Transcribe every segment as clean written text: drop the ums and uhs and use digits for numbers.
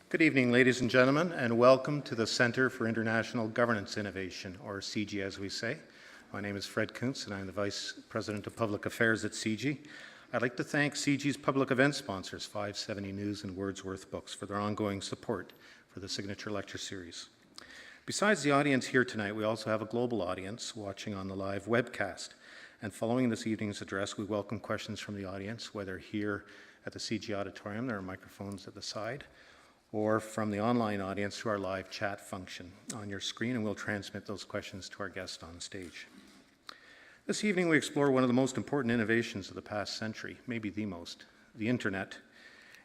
Good evening, ladies and gentlemen, and welcome to the Center for International Governance Innovation, or CIGI as we say. My name is Fred Kuntz, and I'm the Vice President of Public Affairs at CIGI. I'd like to thank CIGI's public event sponsors, 570 News and Wordsworth Books, for their ongoing support for the Signature Lecture Series. Besides the audience here tonight, we also have a global audience watching on the live webcast. And following this evening's address, we welcome questions from the audience, whether here at the CIGI auditorium, there are microphones at the side, or from the online audience through our live chat function on your screen, and we'll transmit those questions to our guest on stage. This evening we explore one of the most important innovations of the past century, maybe the most, the internet.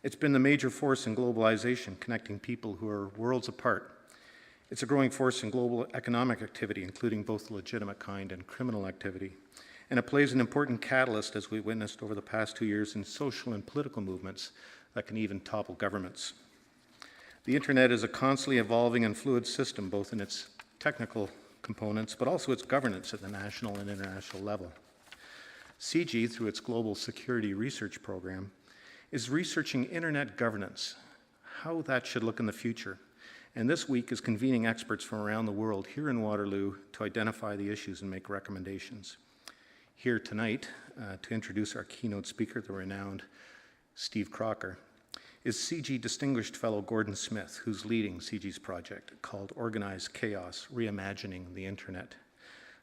It's been the major force in globalization, connecting people who are worlds apart. It's a growing force in global economic activity, including both legitimate kind and criminal activity. And it plays an important catalyst, as we witnessed over the past 2 years, in social and political movements that can even topple governments. The internet is a constantly evolving and fluid system, both in its technical components, but also its governance at the national and international level. CIGI, through its Global Security Research Program, is researching internet governance, how that should look in the future. And this week is convening experts from around the world here in Waterloo to identify the issues and make recommendations. Here tonight, to introduce our keynote speaker, the renowned Steve Crocker, is CIGI Distinguished Fellow Gordon Smith, who's leading CIGI's project called Organized Chaos, Reimagining the Internet.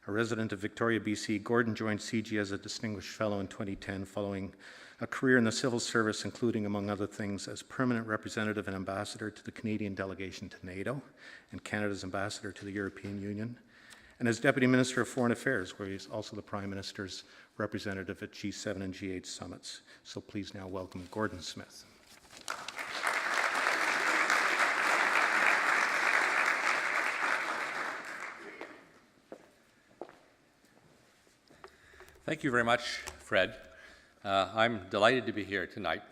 A resident of Victoria, BC, Gordon joined CIGI as a Distinguished Fellow in 2010 following a career in the civil service, including, among other things, as permanent representative and ambassador to the Canadian delegation to NATO and Canada's ambassador to the European Union, and as Deputy Minister of Foreign Affairs, where he's also the Prime Minister's representative at G7 and G8 summits. So please now welcome Gordon Smith. Thank you very much, Fred. I'm delighted to be here tonight.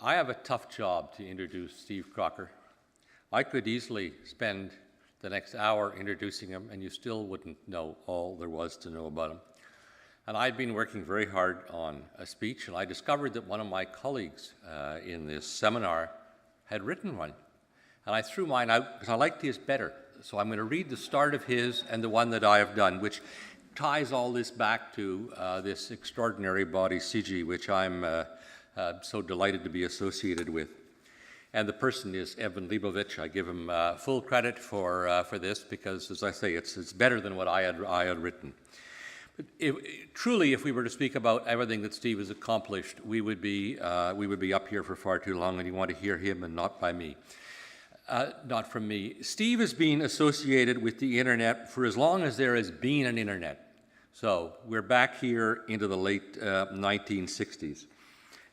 I have a tough job to introduce Steve Crocker. I could easily spend the next hour introducing him, and you still wouldn't know all there was to know about him. And I'd been working very hard on a speech, and I discovered that one of my colleagues in this seminar had written one. And I threw mine out because I liked his better. So I'm going to read the start of his and the one that I have done, which ties all this back to this extraordinary body, CIGI, which I'm so delighted to be associated with. And the person is Evan Leibovich. I give him full credit for this because, as I say, it's better than what I had written. But truly, if we were to speak about everything that Steve has accomplished, we would be up here for far too long, and you want to hear him and not by me. Not from me. Steve has been associated with the internet for as long as there has been an internet. So we're back here into the late 1960s.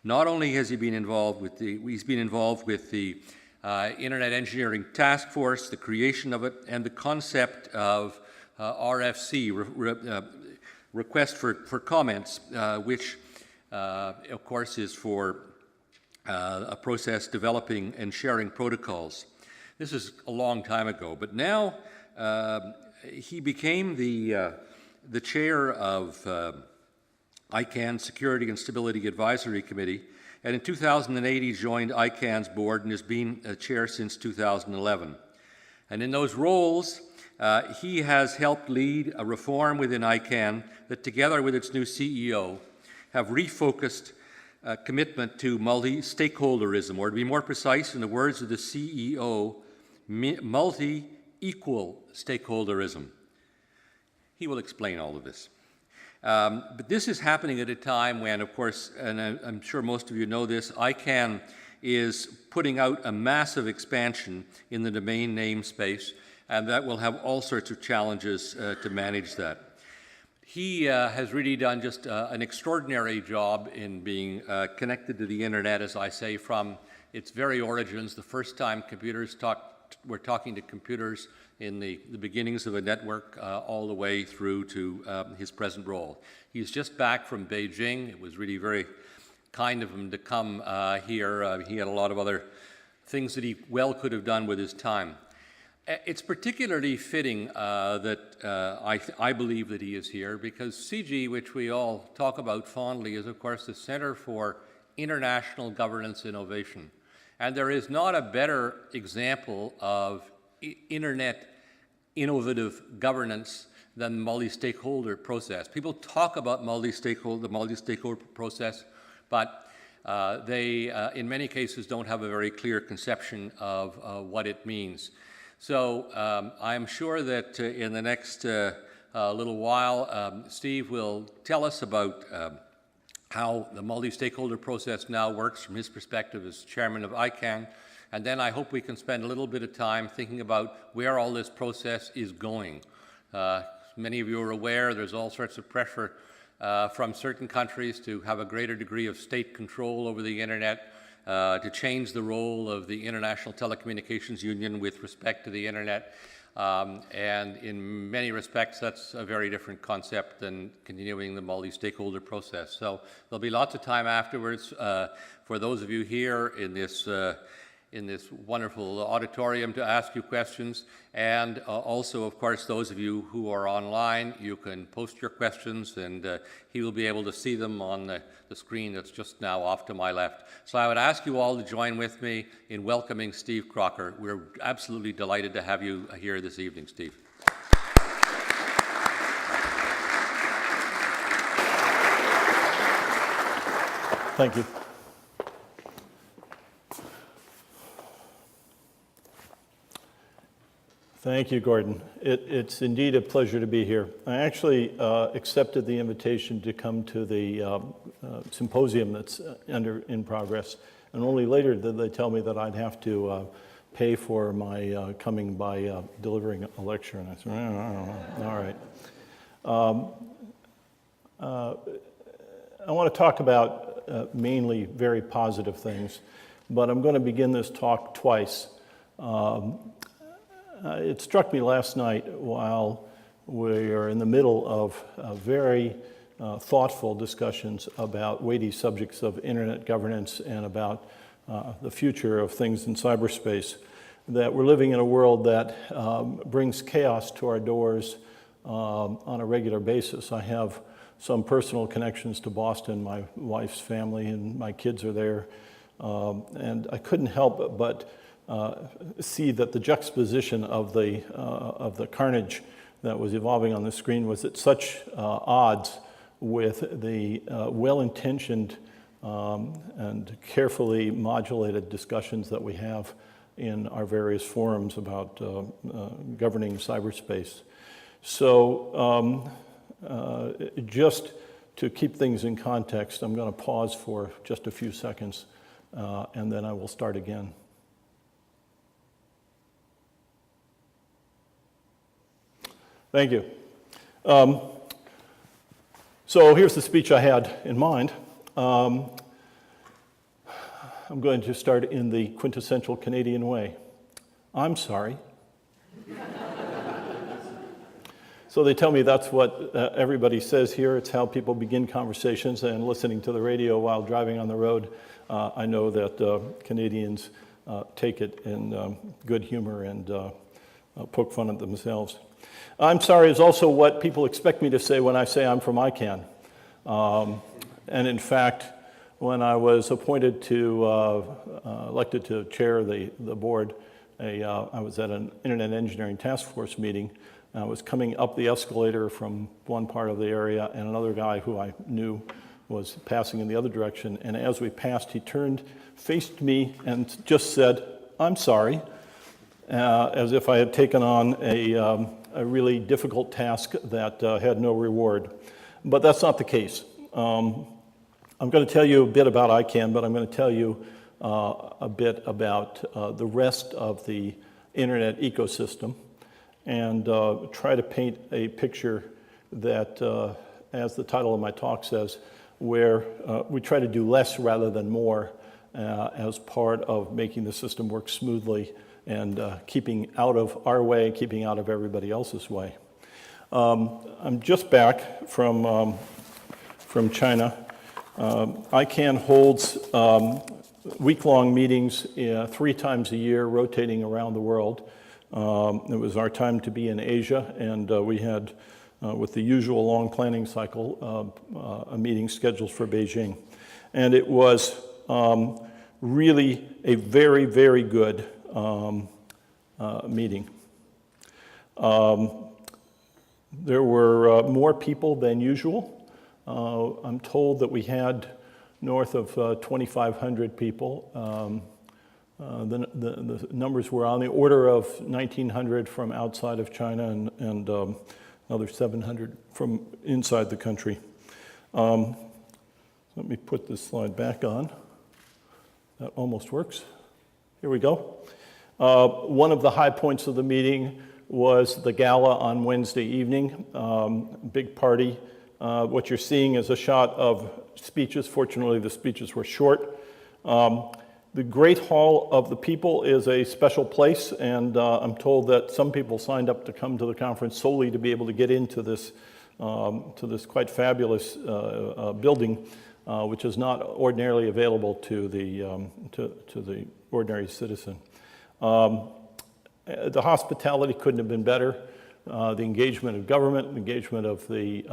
Not only has he been involved with he's been involved with the Internet Engineering Task Force, the creation of it, and the concept of RFC, Request for Comments, which of course is for a process developing and sharing protocols. This is a long time ago, but now he became the chair of ICANN Security and Stability Advisory Committee, and in 2008 he joined ICANN's board and has been a chair since 2011. And in those roles, he has helped lead a reform within ICANN that, together with its new CEO, have refocused commitment to multi-stakeholderism, or to be more precise, in the words of the CEO, multi-equal stakeholderism. He will explain all of this. But this is happening at a time when, of course, and I'm sure most of you know this, ICANN is putting out a massive expansion in the domain name space, and that will have all sorts of challenges to manage that. He has really done just an extraordinary job in being connected to the internet, as I say, from its very origins, the first time computers were talking to computers in the beginnings of a network all the way through to his present role. He's just back from Beijing. It was really very kind of him to come here. He had a lot of other things that he well could have done with his time. It's particularly fitting that I believe that he is here because CIGI, which we all talk about fondly, is of course the Center for International Governance Innovation. And there is not a better example of internet innovative governance than the multi-stakeholder process. People talk about the multi-stakeholder process, but they, in many cases, don't have a very clear conception of what it means. So I'm sure that in the next little while, Steve will tell us about how the multi-stakeholder process now works from his perspective as chairman of ICANN. And then I hope we can spend a little bit of time thinking about where all this process is going. Many of you are aware there's all sorts of pressure from certain countries to have a greater degree of state control over the internet, to change the role of the International Telecommunications Union with respect to the internet. And in many respects, that's a very different concept than continuing the multi-stakeholder process. So there'll be lots of time afterwards for those of you here in this wonderful auditorium to ask you questions. And also, of course, those of you who are online, you can post your questions, and he will be able to see them on the screen that's just now off to my left. So I would ask you all to join with me in welcoming Steve Crocker. We're absolutely delighted to have you here this evening, Steve. Thank you. Thank you, Gordon. It's indeed a pleasure to be here. I actually accepted the invitation to come to the symposium that's in progress, and only later did they tell me that I'd have to pay for my coming by delivering a lecture, and I said, all right. I want to talk about mainly very positive things, but I'm going to begin this talk twice. It struck me last night while we are in the middle of very thoughtful discussions about weighty subjects of internet governance and about the future of things in cyberspace, that we're living in a world that brings chaos to our doors on a regular basis. I have some personal connections to Boston. My wife's family and my kids are there. And I couldn't help but see that the juxtaposition of the carnage that was evolving on the screen was at such odds with the well-intentioned and carefully modulated discussions that we have in our various forums about governing cyberspace. So just to keep things in context, I'm going to pause for just a few seconds, and then I will start again. Thank you. So here's the speech I had in mind. I'm going to start in the quintessential Canadian way. I'm sorry. So they tell me that's what everybody says here. It's how people begin conversations, and listening to the radio while driving on the road. I know that Canadians take it in good humor and poke fun at themselves. I'm sorry is also what people expect me to say when I say I'm from ICANN. And in fact, when I was appointed to, elected to chair the board, I was at an Internet Engineering Task Force meeting. I was coming up the escalator from one part of the area, and another guy who I knew was passing in the other direction. And as we passed, he turned, faced me, and just said, "I'm sorry," as if I had taken on a really difficult task that had no reward. But that's not the case. I'm going to tell you a bit about ICANN, but I'm going to tell you a bit about the rest of the internet ecosystem, and try to paint a picture that, as the title of my talk says, where we try to do less rather than more as part of making the system work smoothly and keeping out of our way, keeping out of everybody else's way. I'm just back from China. ICANN holds week-long meetings 3 times a year, rotating around the world. It was our time to be in Asia, and we had, with the usual long planning cycle, a meeting scheduled for Beijing. And it was really a very, very good meeting. There were more people than usual. I'm told that we had north of 2,500 people. The numbers were on the order of 1,900 from outside of China and another 700 from inside the country. Let me put this slide back on. That almost works. Here we go. One of the high points of the meeting was the gala on Wednesday evening. Big party. What you're seeing is a shot of speeches. Fortunately, the speeches were short. The Great Hall of the People is a special place, and I'm told that some people signed up to come to the conference solely to be able to get into this quite fabulous building, which is not ordinarily available to the ordinary citizen. The hospitality couldn't have been better. The engagement of government, the engagement of the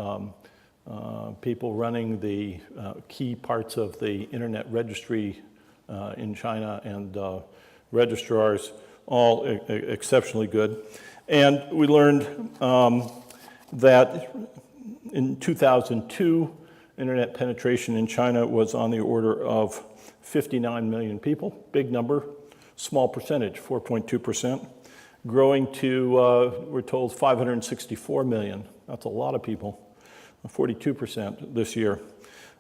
people running the key parts of the internet registry in China and registrars, all exceptionally good. And we learned that in 2002, internet penetration in China was on the order of 59 million people. Big number, small percentage, 4.2%. Growing to, we're told, 564 million. That's a lot of people, 42% this year.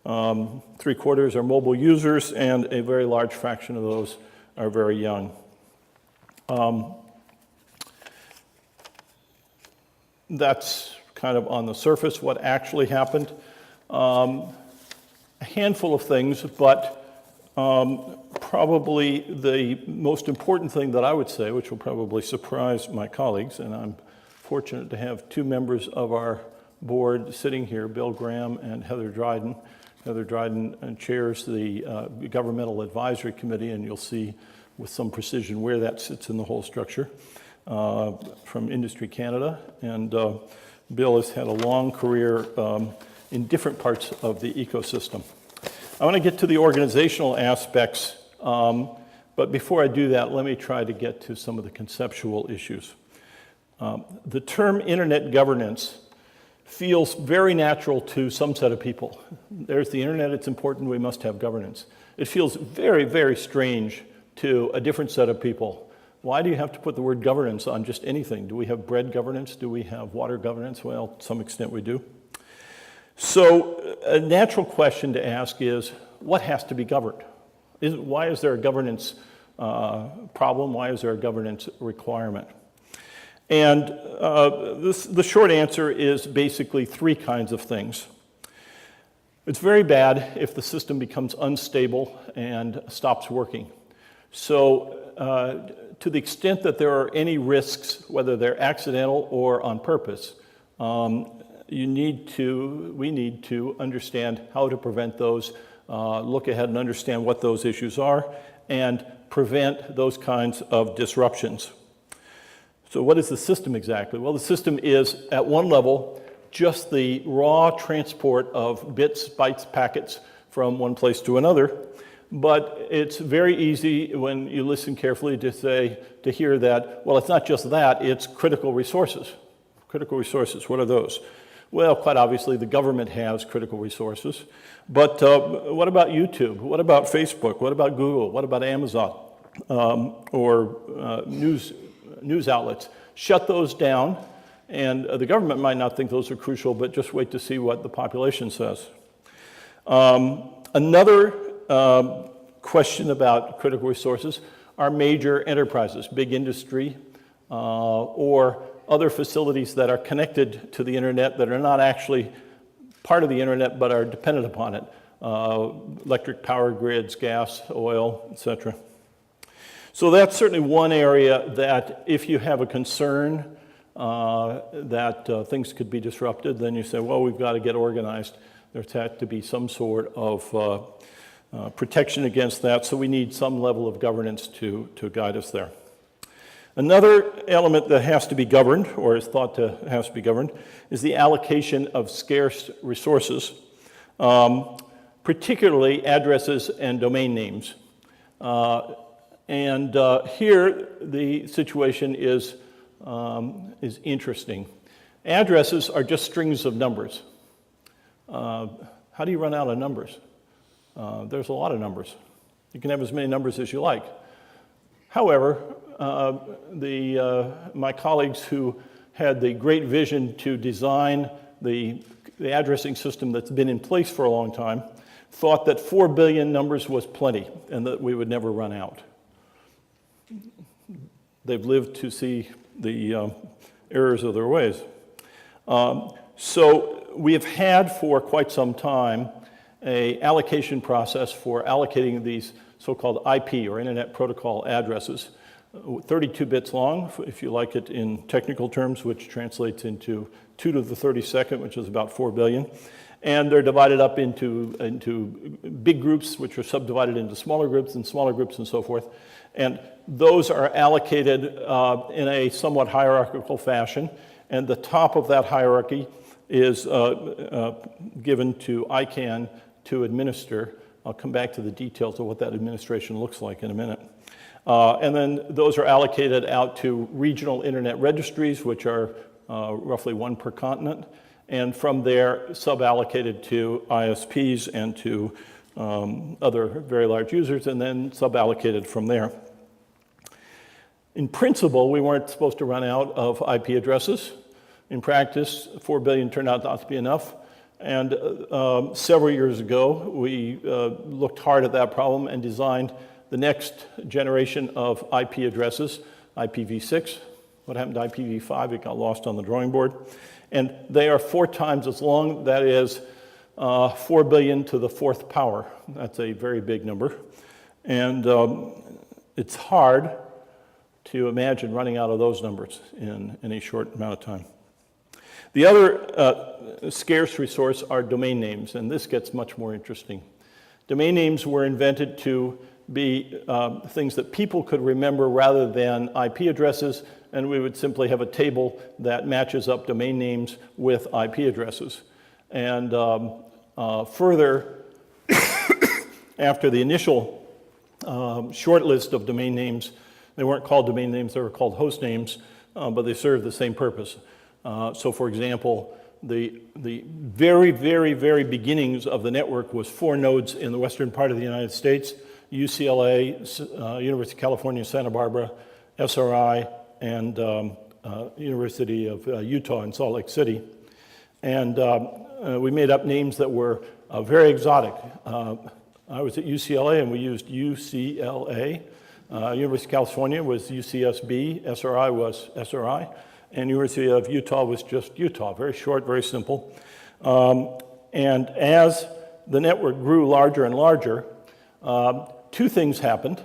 3/4 are mobile users, and a very large fraction of those are very young. That's kind of on the surface what actually happened. A handful of things, but probably the most important thing that I would say, which will probably surprise my colleagues, and I'm fortunate to have two members of our board sitting here, Bill Graham and Heather Dryden. Heather Dryden chairs the Governmental Advisory Committee, and you'll see with some precision where that sits in the whole structure, from Industry Canada. And Bill has had a long career in different parts of the ecosystem. I want to get to the organizational aspects, but before I do that, let me try to get to some of the conceptual issues. The term internet governance feels very natural to some set of people. There's the internet, it's important, we must have governance. It feels very, very strange to a different set of people. Why do you have to put the word governance on just anything? Do we have bread governance? Do we have water governance? Well, to some extent we do. So a natural question to ask is, what has to be governed? Why is there a governance problem? Why is there a governance requirement? And the short answer is basically three kinds of things. It's very bad if the system becomes unstable and stops working. So to the extent that there are any risks, whether they're accidental or on purpose, we need to understand how to prevent those, look ahead and understand what those issues are, and prevent those kinds of disruptions. So what is the system exactly? Well, the system is, at one level, just the raw transport of bits, bytes, packets from one place to another. But it's very easy when you listen carefully to hear that, well, it's not just that, it's critical resources. Critical resources, what are those? Well, quite obviously, the government has critical resources. But what about YouTube? What about Facebook? What about Google? What about Amazon? Or news outlets? Shut those down, and the government might not think those are crucial, but just wait to see what the population says. Another question about critical resources are major enterprises, big industry, or other facilities that are connected to the internet that are not actually part of the internet but are dependent upon it. Electric power grids, gas, oil, etc. So that's certainly one area that if you have a concern that things could be disrupted, then you say, well, we've got to get organized. There's had to be some sort of protection against that, so we need some level of governance to guide us there. Another element that has to be governed, or is thought to have to be governed, is the allocation of scarce resources, particularly addresses and domain names. Here, the situation is interesting. Addresses are just strings of numbers. How do you run out of numbers? There's a lot of numbers. You can have as many numbers as you like. However, my colleagues who had the great vision to design the addressing system that's been in place for a long time thought that 4 billion numbers was plenty and that we would never run out. They've lived to see the errors of their ways. So we have had for quite some time an allocation process for allocating these so-called IP, or Internet Protocol addresses, 32 bits long, if you like it in technical terms, which translates into 2 to the 32nd, which is about 4 billion. And they're divided up into big groups, which are subdivided into smaller groups and so forth. And those are allocated in a somewhat hierarchical fashion. And the top of that hierarchy is given to ICANN to administer. I'll come back to the details of what that administration looks like in a minute. And then those are allocated out to regional internet registries, which are roughly 1 per continent. And from there, sub-allocated to ISPs and to other very large users, and then sub-allocated from there. In principle, we weren't supposed to run out of IP addresses. In practice, 4 billion turned out not to be enough. And several years ago, we looked hard at that problem and designed the next generation of IP addresses, IPv6. What happened to IPv5? It got lost on the drawing board. And they are 4 times as long. That is 4 billion to the 4th power. That's a very big number. And it's hard to imagine running out of those numbers in any short amount of time. The other scarce resource are domain names, and this gets much more interesting. Domain names were invented to be things that people could remember rather than IP addresses, and we would simply have a table that matches up domain names with IP addresses. And further, after the initial short list of domain names, they weren't called domain names, they were called host names, but they served the same purpose. So for example, the very, very, very beginnings of the network was 4 nodes in the western part of the United States: UCLA, University of California, Santa Barbara, SRI, and University of Utah in Salt Lake City. And we made up names that were very exotic. I was at UCLA and we used UCLA. University of California was UCSB, SRI was SRI, and University of Utah was just Utah. Very short, very simple. And as the network grew larger and larger, 2 things happened.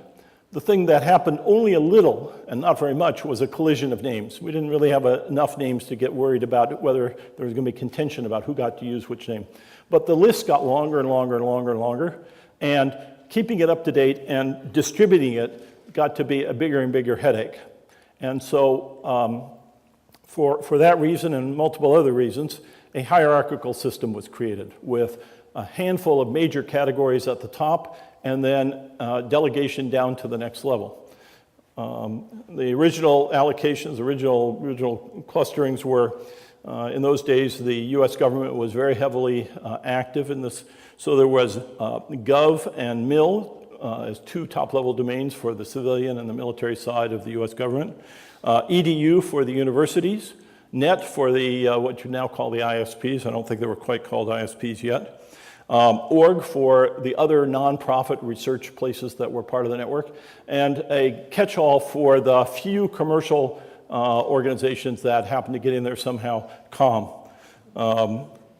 The thing that happened only a little, and not very much, was a collision of names. We didn't really have enough names to get worried about whether there was going to be contention about who got to use which name. But the list got longer and longer and longer and longer, and keeping it up to date and distributing it got to be a bigger and bigger headache. And so for that reason and multiple other reasons, a hierarchical system was created with a handful of major categories at the top and then delegation down to the next level. The original allocations, original clusterings were, in those days, the US government was very heavily active in this. So there was gov and mil as 2 top-level domains for the civilian and the military side of the US government. EDU for the universities, net for the what you now call the ISPs. I don't think they were quite called ISPs yet. Org for the other nonprofit research places that were part of the network, and a catch-all for the few commercial organizations that happened to get in there somehow, COM.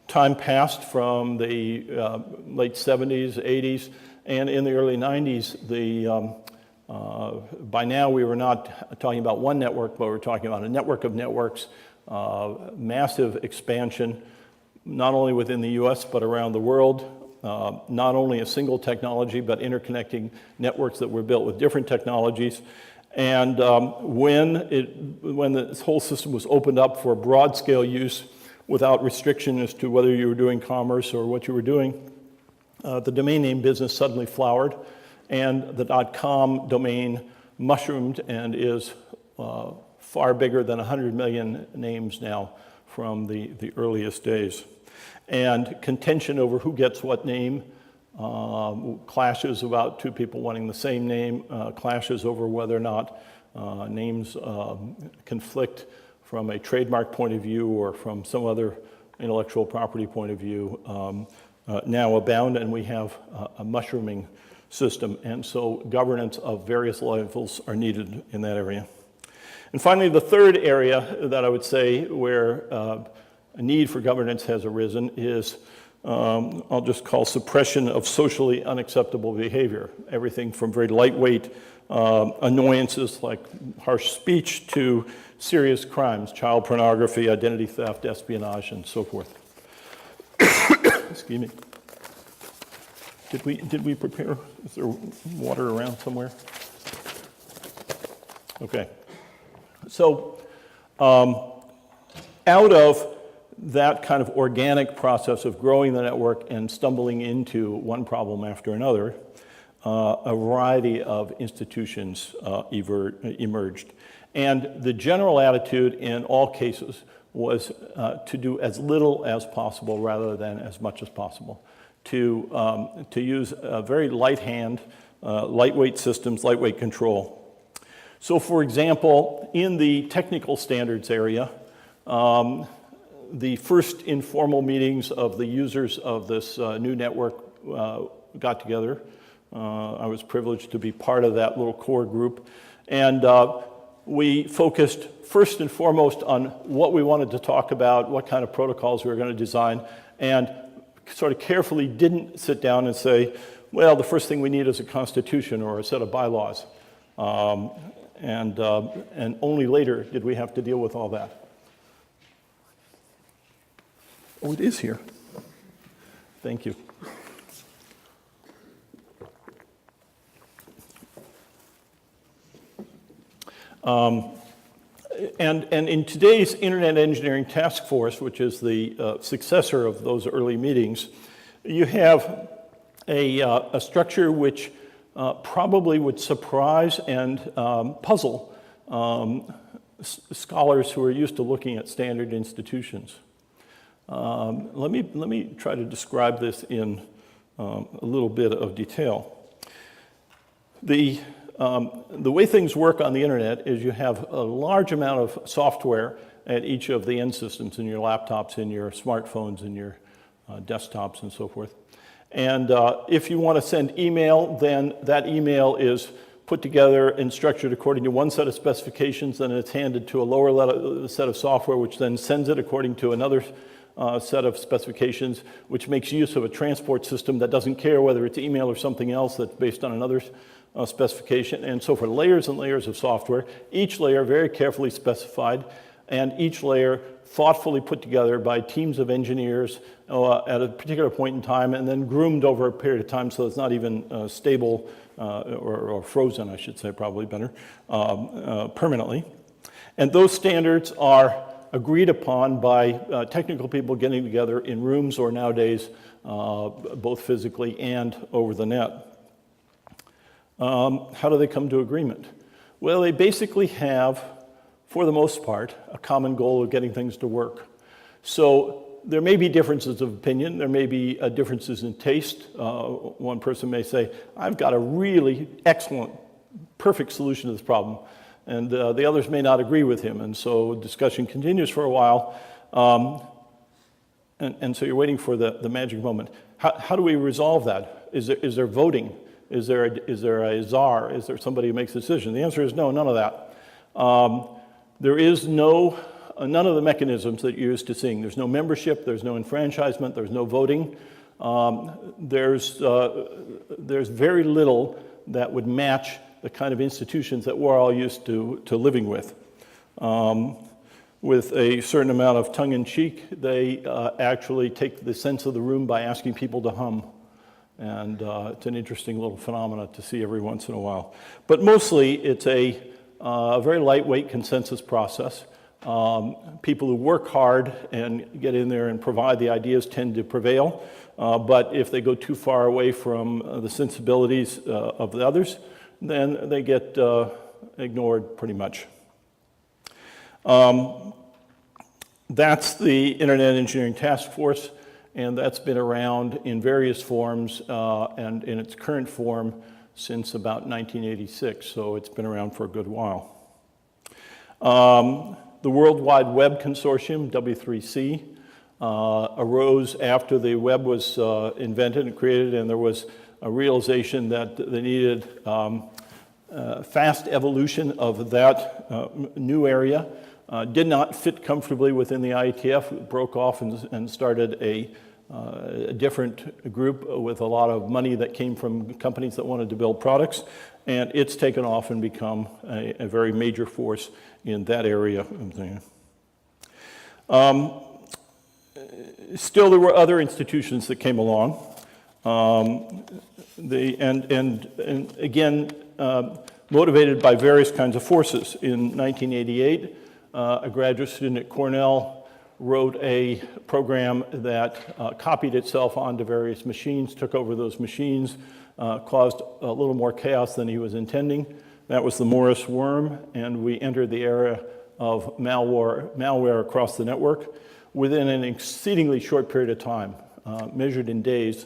Time passed from the late 70s, 80s, and in the early 90s, by now we were not talking about one network, but we were talking about a network of networks, massive expansion, not only within the US, but around the world. Not only a single technology, but interconnecting networks that were built with different technologies. And when this whole system was opened up for broad-scale use without restriction as to whether you were doing commerce or what you were doing, the domain name business suddenly flowered. and the .com domain mushroomed and is far bigger than 100 million names now from the earliest days. And contention over who gets what name, clashes about two people wanting the same name, clashes over whether or not names conflict from a trademark point of view or from some other intellectual property point of view now abound, and we have a mushrooming system. And so governance of various levels are needed in that area. And finally, the third area that I would say where a need for governance has arisen is, I'll just call suppression of socially unacceptable behavior. Everything from very lightweight annoyances like harsh speech to serious crimes, child pornography, identity theft, espionage, and so forth. Excuse me. Did we prepare? Is there water around somewhere? Okay. So out of that kind of organic process of growing the network and stumbling into one problem after another, a variety of institutions emerged. And the general attitude in all cases was to do as little as possible rather than as much as possible. To use a very light hand, lightweight systems, lightweight control. So for example, in the technical standards area, the first informal meetings of the users of this new network got together. I was privileged to be part of that little core group. And we focused first and foremost on what we wanted to talk about, what kind of protocols we were going to design, and sort of carefully didn't sit down and say, well, the first thing we need is a constitution or a set of bylaws. And only later did we have to deal with all that. Oh, it is here. Thank you. And in today's Internet Engineering Task Force, which is the successor of those early meetings, you have a structure which probably would surprise and puzzle scholars who are used to looking at standard institutions. Let me try to describe this in a little bit of detail. The way things work on the internet is you have a large amount of software at each of the end systems, in your laptops, in your smartphones, in your desktops, and so forth. And if you want to send email, then that email is put together and structured according to one set of specifications, and it's handed to a lower set of software, which then sends it according to another set of specifications, which makes use of a transport system that doesn't care whether it's email or something else that's based on another specification, and so for layers and layers of software, each layer very carefully specified, and each layer thoughtfully put together by teams of engineers at a particular point in time, and then groomed over a period of time so it's not even stable or frozen, I should say, probably better, permanently. And those standards are agreed upon by technical people getting together in rooms or nowadays both physically and over the net. How do they come to agreement? Well, they basically have, for the most part, a common goal of getting things to work. So there may be differences of opinion, there may be differences in taste. One person may say, I've got a really excellent, perfect solution to this problem. And the others may not agree with him, and so discussion continues for a while. And so you're waiting for the magic moment. How do we resolve that? Is there voting? Is there a czar? Is there somebody who makes a decision? The answer is no, none of that. There is none of the mechanisms that you're used to seeing. There's no membership, there's no enfranchisement, there's no voting. There's very little that would match the kind of institutions that we're all used to living with. With a certain amount of tongue-in-cheek, they actually take the sense of the room by asking people to hum. And it's an interesting little phenomena to see every once in a while. But mostly, it's a very lightweight consensus process. People who work hard and get in there and provide the ideas tend to prevail. But if they go too far away from the sensibilities of the others, then they get ignored pretty much. That's the Internet Engineering Task Force, and that's been around in various forms and in its current form since about 1986, so it's been around for a good while. The World Wide Web Consortium, W3C, arose after the web was invented and created, and there was a realization that they needed fast evolution of that new area. Did not fit comfortably within the IETF. It broke off and started a different group with a lot of money that came from companies that wanted to build products, and it's taken off and become a very major force in that area. Still, there were other institutions that came along. Again, motivated by various kinds of forces. In 1988, a graduate student at Cornell wrote a program that copied itself onto various machines, took over those machines, caused a little more chaos than he was intending. That was the Morris worm, and we entered the era of malware across the network within an exceedingly short period of time, measured in days.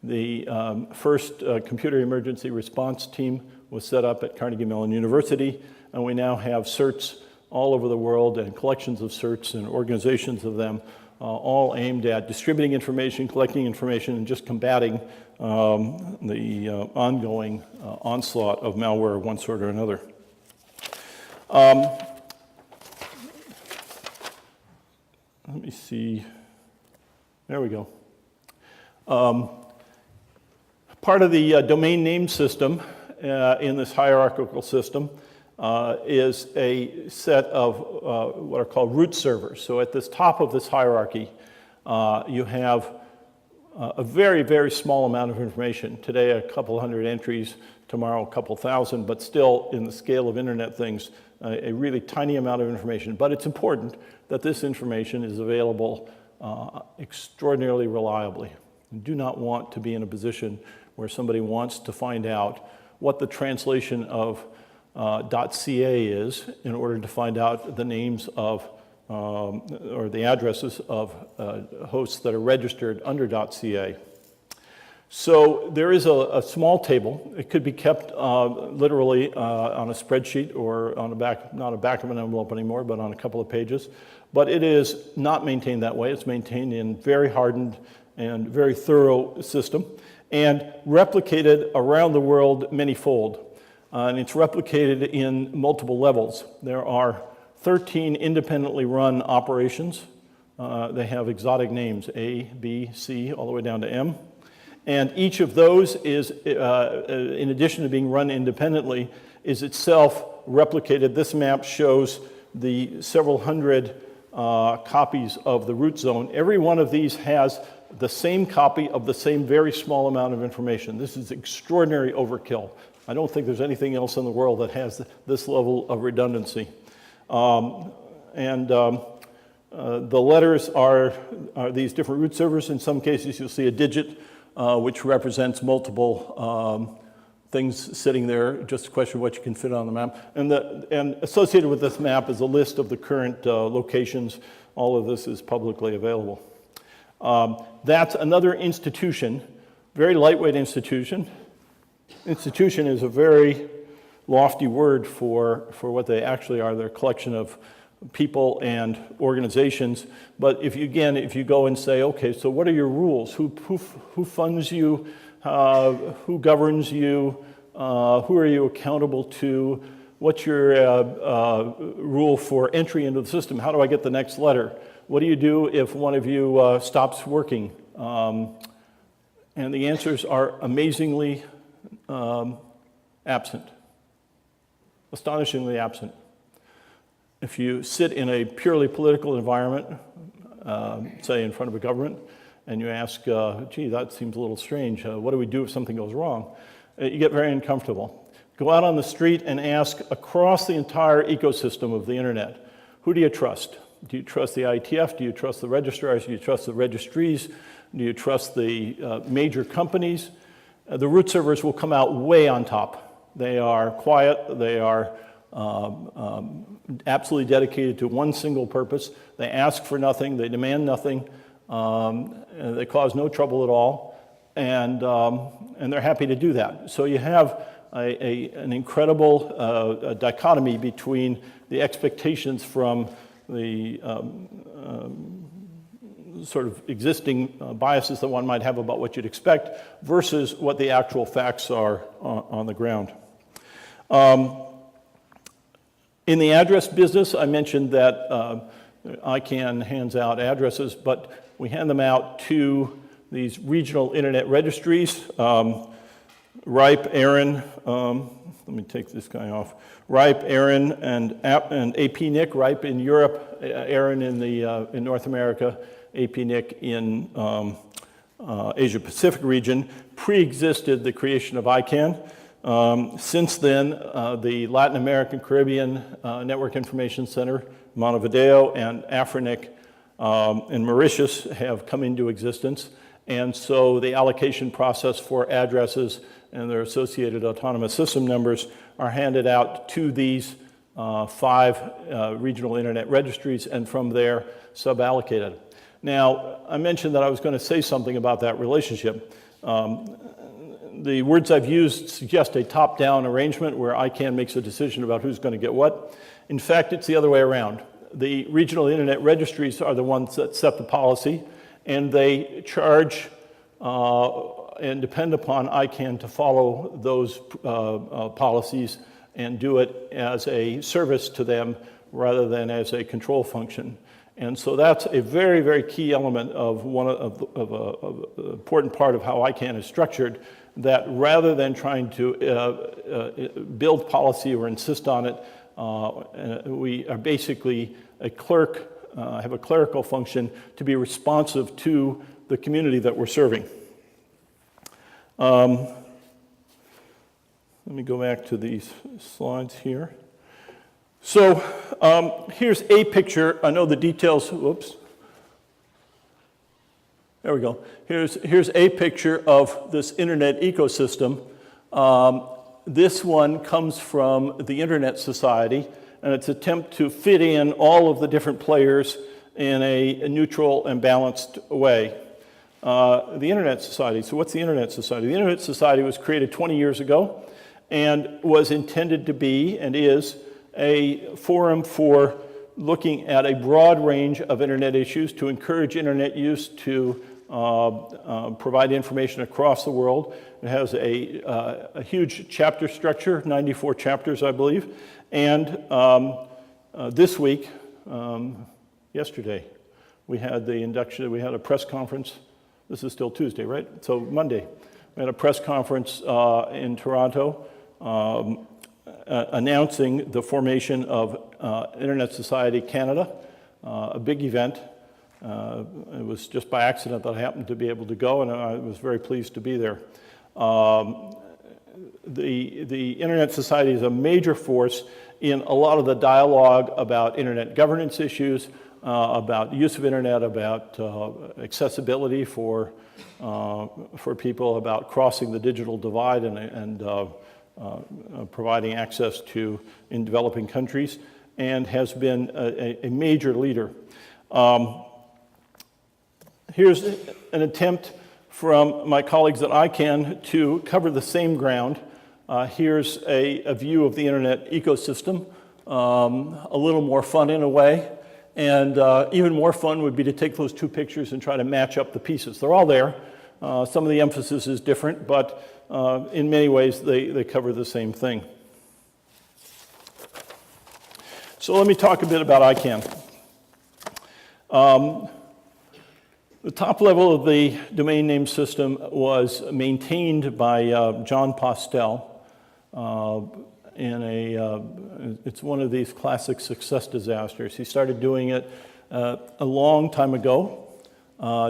The first computer emergency response team was set up at Carnegie Mellon University, and we now have certs all over the world and collections of certs and organizations of them, all aimed at distributing information, collecting information, and just combating the ongoing onslaught of malware of one sort or another. Let me see. There we go. Part of the domain name system in this hierarchical system is a set of what are called root servers. So at this top of this hierarchy, you have a very, very small amount of information. Today, a couple hundred entries, tomorrow, a couple thousand, but still, in the scale of internet things, a really tiny amount of information. But it's important that this information is available extraordinarily reliably. You do not want to be in a position where somebody wants to find out what the translation of .ca is in order to find out the names of or the addresses of hosts that are registered under .ca. So there is a small table. It could be kept literally on a spreadsheet or on not a back of an envelope anymore, but on a couple of pages. But it is not maintained that way. It's maintained in very hardened and very thorough system and replicated around the world many-fold. And it's replicated in multiple levels. There are 13 independently run operations. They have exotic names, A, B, C, all the way down to M. And each of those is, in addition to being run independently, is itself replicated. This map shows the several hundred copies of the root zone. Every one of these has the same copy of the same very small amount of information. This is extraordinary overkill. I don't think there's anything else in the world that has this level of redundancy. The letters are these different root servers. In some cases, you'll see a digit, which represents multiple things sitting there, just a question of what you can fit on the map. And associated with this map is a list of the current locations. All of this is publicly available. That's another institution, very lightweight institution. Institution is a very lofty word for what they actually are. They're a collection of people and organizations. But if you go and say, okay, so what are your rules? Who funds you? Who governs you? Who are you accountable to? What's your rule for entry into the system? How do I get the next letter? What do you do if one of you stops working? And the answers are amazingly absent, astonishingly absent. If you sit in a purely political environment, say in front of a government, and you ask, gee, that seems a little strange, what do we do if something goes wrong? You get very uncomfortable. Go out on the street and ask across the entire ecosystem of the internet, who do you trust? Do you trust the IETF? Do you trust the registrars? Do you trust the registries? Do you trust the major companies? The root servers will come out way on top. They are quiet. They are absolutely dedicated to one single purpose. They ask for nothing. They demand nothing. They cause no trouble at all. And they're happy to do that. So you have an incredible dichotomy between the expectations from the sort of existing biases that one might have about what you'd expect versus what the actual facts are on the ground. In the address business, I mentioned that ICANN hands out addresses, but we hand them out to these regional internet registries. RIPE, ARIN, let me take this guy off. RIPE, ARIN, and APNIC, RIPE in Europe, ARIN in North America, APNIC in Asia Pacific region, pre-existed the creation of ICANN. Since then, the Latin American Caribbean Network Information Center, Montevideo, and AFRINIC and Mauritius have come into existence. And so the allocation process for addresses and their associated autonomous system numbers are handed out to these 5 regional internet registries, and from there sub-allocated. Now, I mentioned that I was going to say something about that relationship. The words I've used suggest a top-down arrangement where ICANN makes a decision about who's going to get what. In fact, it's the other way around. The regional internet registries are the ones that set the policy, and they charge and depend upon ICANN to follow those policies and do it as a service to them rather than as a control function. And so that's a very, very key element of an important part of how ICANN is structured, that rather than trying to build policy or insist on it, we are basically a clerk, have a clerical function to be responsive to the community that we're serving. Let me go back to these slides here. So here's a picture. I know the details, whoops. There we go. Here's a picture of this internet ecosystem. This one comes from the Internet Society, and its attempt to fit in all of the different players in a neutral and balanced way. The Internet Society. So what's the Internet Society? The Internet Society was created 20 years ago and was intended to be, and is, a forum for looking at a broad range of internet issues to encourage internet use, to provide information across the world. It has a huge chapter structure, 94 chapters, I believe. And this week, yesterday, we had the induction, we had a press conference. This is still Tuesday, right? So Monday, we had a press conference in Toronto announcing the formation of Internet Society Canada, a big event. It was just by accident that I happened to be able to go, and I was very pleased to be there. The Internet Society is a major force in a lot of the dialogue about internet governance issues, about use of internet, about accessibility for people, about crossing the digital divide and providing access to in developing countries, and has been a major leader. Here's an attempt from my colleagues at ICANN to cover the same ground. Here's a view of the internet ecosystem, a little more fun in a way, and even more fun would be to take those 2 pictures and try to match up the pieces. They're all there. Some of the emphasis is different, but in many ways they cover the same thing. So let me talk a bit about ICANN. The top level of the domain name system was maintained by John Postel it's one of these classic success disasters. He started doing it a long time ago,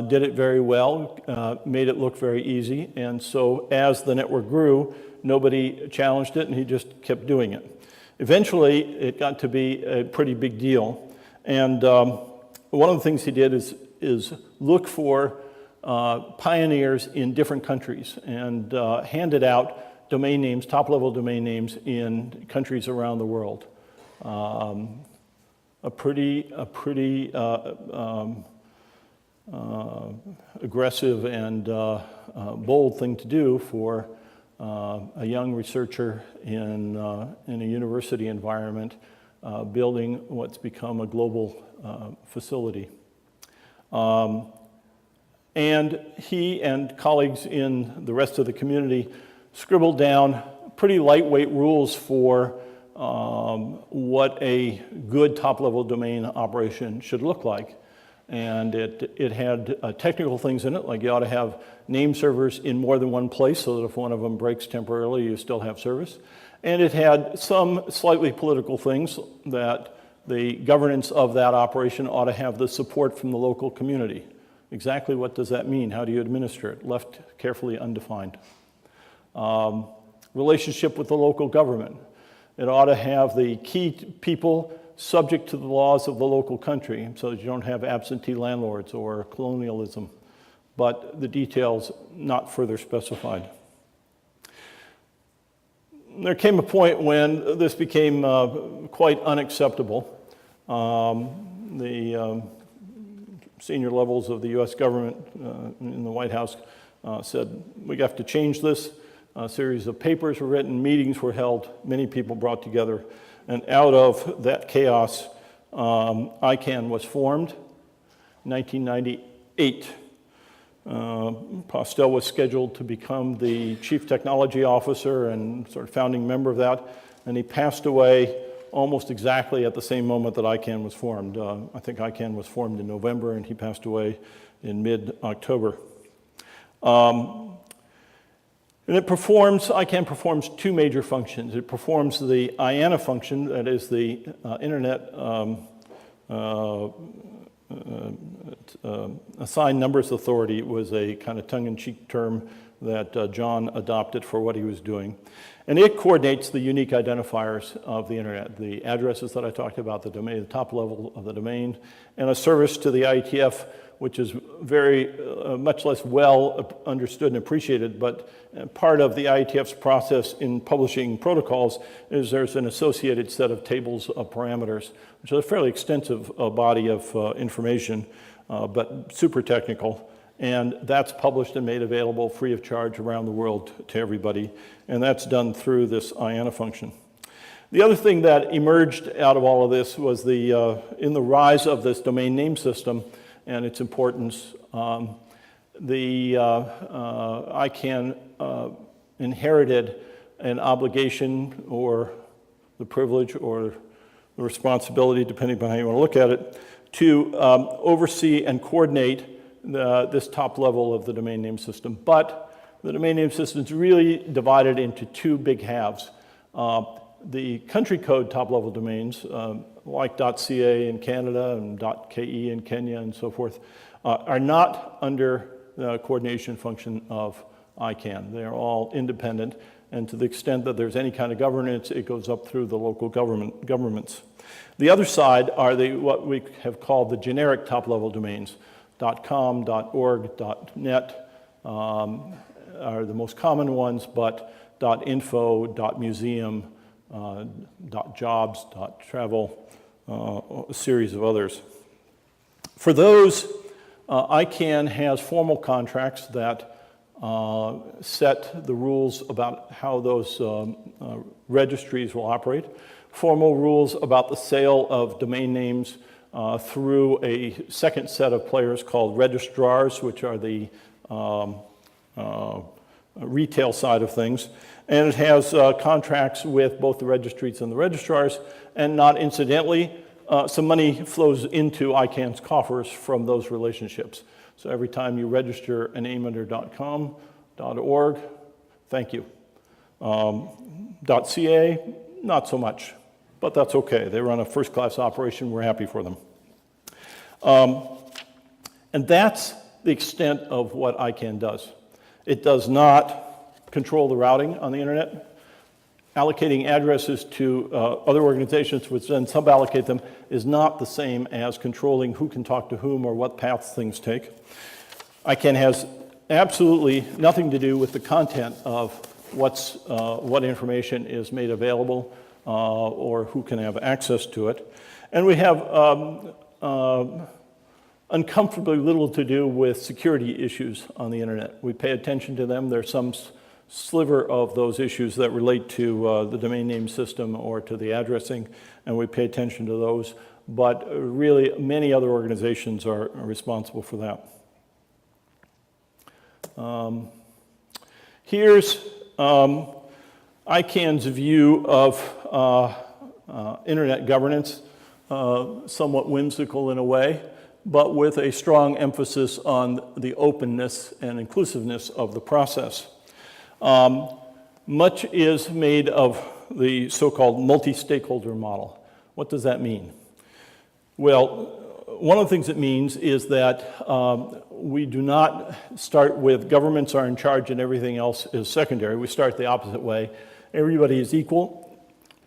did it very well, made it look very easy, and so as the network grew, nobody challenged it, and he just kept doing it. Eventually, it got to be a pretty big deal, And one of the things he did is look for pioneers in different countries and handed out domain names, top-level domain names in countries around the world. A pretty aggressive and bold thing to do for a young researcher in a university environment, building what's become a global facility. And he and colleagues in the rest of the community scribbled down pretty lightweight rules for what a good top-level domain operation should look like. And it had technical things in it, like you ought to have name servers in more than one place so that if one of them breaks temporarily, you still have service. And it had some slightly political things that the governance of that operation ought to have the support from the local community. Exactly what does that mean? How do you administer it? Left carefully undefined. Relationship with the local government. It ought to have the key people subject to the laws of the local country so that you don't have absentee landlords or colonialism, but the details not further specified. There came a point when this became quite unacceptable. The senior levels of the US government in the White House said, we have to change this. A series of papers were written, meetings were held, many people brought together, and out of that chaos, ICANN was formed in 1998. Postel was scheduled to become the chief technology officer and sort of founding member of that, and he passed away almost exactly at the same moment that ICANN was formed. I think ICANN was formed in November, and he passed away in mid-October. And ICANN performs two major functions. It performs the IANA function, that is the Internet Assigned Numbers Authority. It was a kind of tongue-in-cheek term that John adopted for what he was doing. And it coordinates the unique identifiers of the Internet, the addresses that I talked about, the domain, the top level of the domain, and a service to the IETF, which is very much less well understood and appreciated, but part of the IETF's process in publishing protocols is there's an associated set of tables of parameters, which is a fairly extensive body of information, but super technical. And that's published and made available free of charge around the world to everybody, and that's done through this IANA function. The other thing that emerged out of all of this was in the rise of this domain name system and its importance, ICANN inherited an obligation or the privilege or the responsibility, depending upon how you want to look at it, to oversee and coordinate this top level of the domain name system. But the domain name system is really divided into two big halves. The country code top level domains, like .ca in Canada and .ke in Kenya and so forth, are not under the coordination function of ICANN. They're all independent, and to the extent that there's any kind of governance, it goes up through the local governments. The other side are what we have called the generic top level domains. .com, .org, .net are the most common ones, but .info, .museum, .jobs, .travel, a series of others. For those, ICANN has formal contracts that set the rules about how those registries will operate, formal rules about the sale of domain names through a second set of players called registrars, which are the retail side of things. And it has contracts with both the registries and the registrars, and not incidentally, some money flows into ICANN's coffers from those relationships. So every time you register a name under .com, .org, thank you. .ca, not so much, but that's okay. They run a first-class operation. We're happy for them. And that's the extent of what ICANN does. It does not control the routing on the internet. allocating addresses to other organizations which then sub-allocate them is not the same as controlling who can talk to whom or what paths things take. ICANN has absolutely nothing to do with the content of what information is made available or who can have access to it. And we have uncomfortably little to do with security issues on the internet. We pay attention to them. There's some sliver of those issues that relate to the domain name system or to the addressing, and we pay attention to those. But really, many other organizations are responsible for that. Here's ICANN's view of internet governance, somewhat whimsical in a way, but with a strong emphasis on the openness and inclusiveness of the process. Much is made of the so-called multi-stakeholder model. What does that mean? Well, one of the things it means is that we do not start with governments are in charge and everything else is secondary. We start the opposite way. Everybody is equal,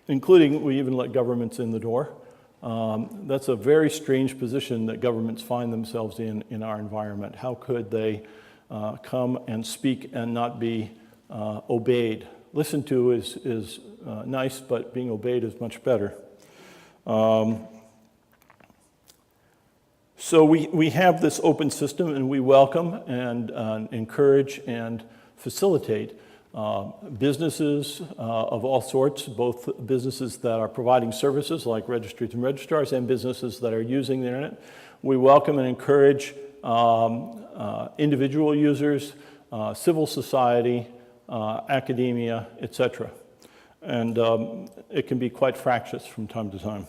including we even let governments in the door. That's a very strange position that governments find themselves in our environment. How could they come and speak and not be obeyed? Listened to is nice, but being obeyed is much better. So we have this open system, and we welcome and encourage and facilitate businesses of all sorts, both businesses that are providing services like registries and registrars and businesses that are using the internet. We welcome and encourage individual users, civil society, academia, etc. And it can be quite fractious from time to time.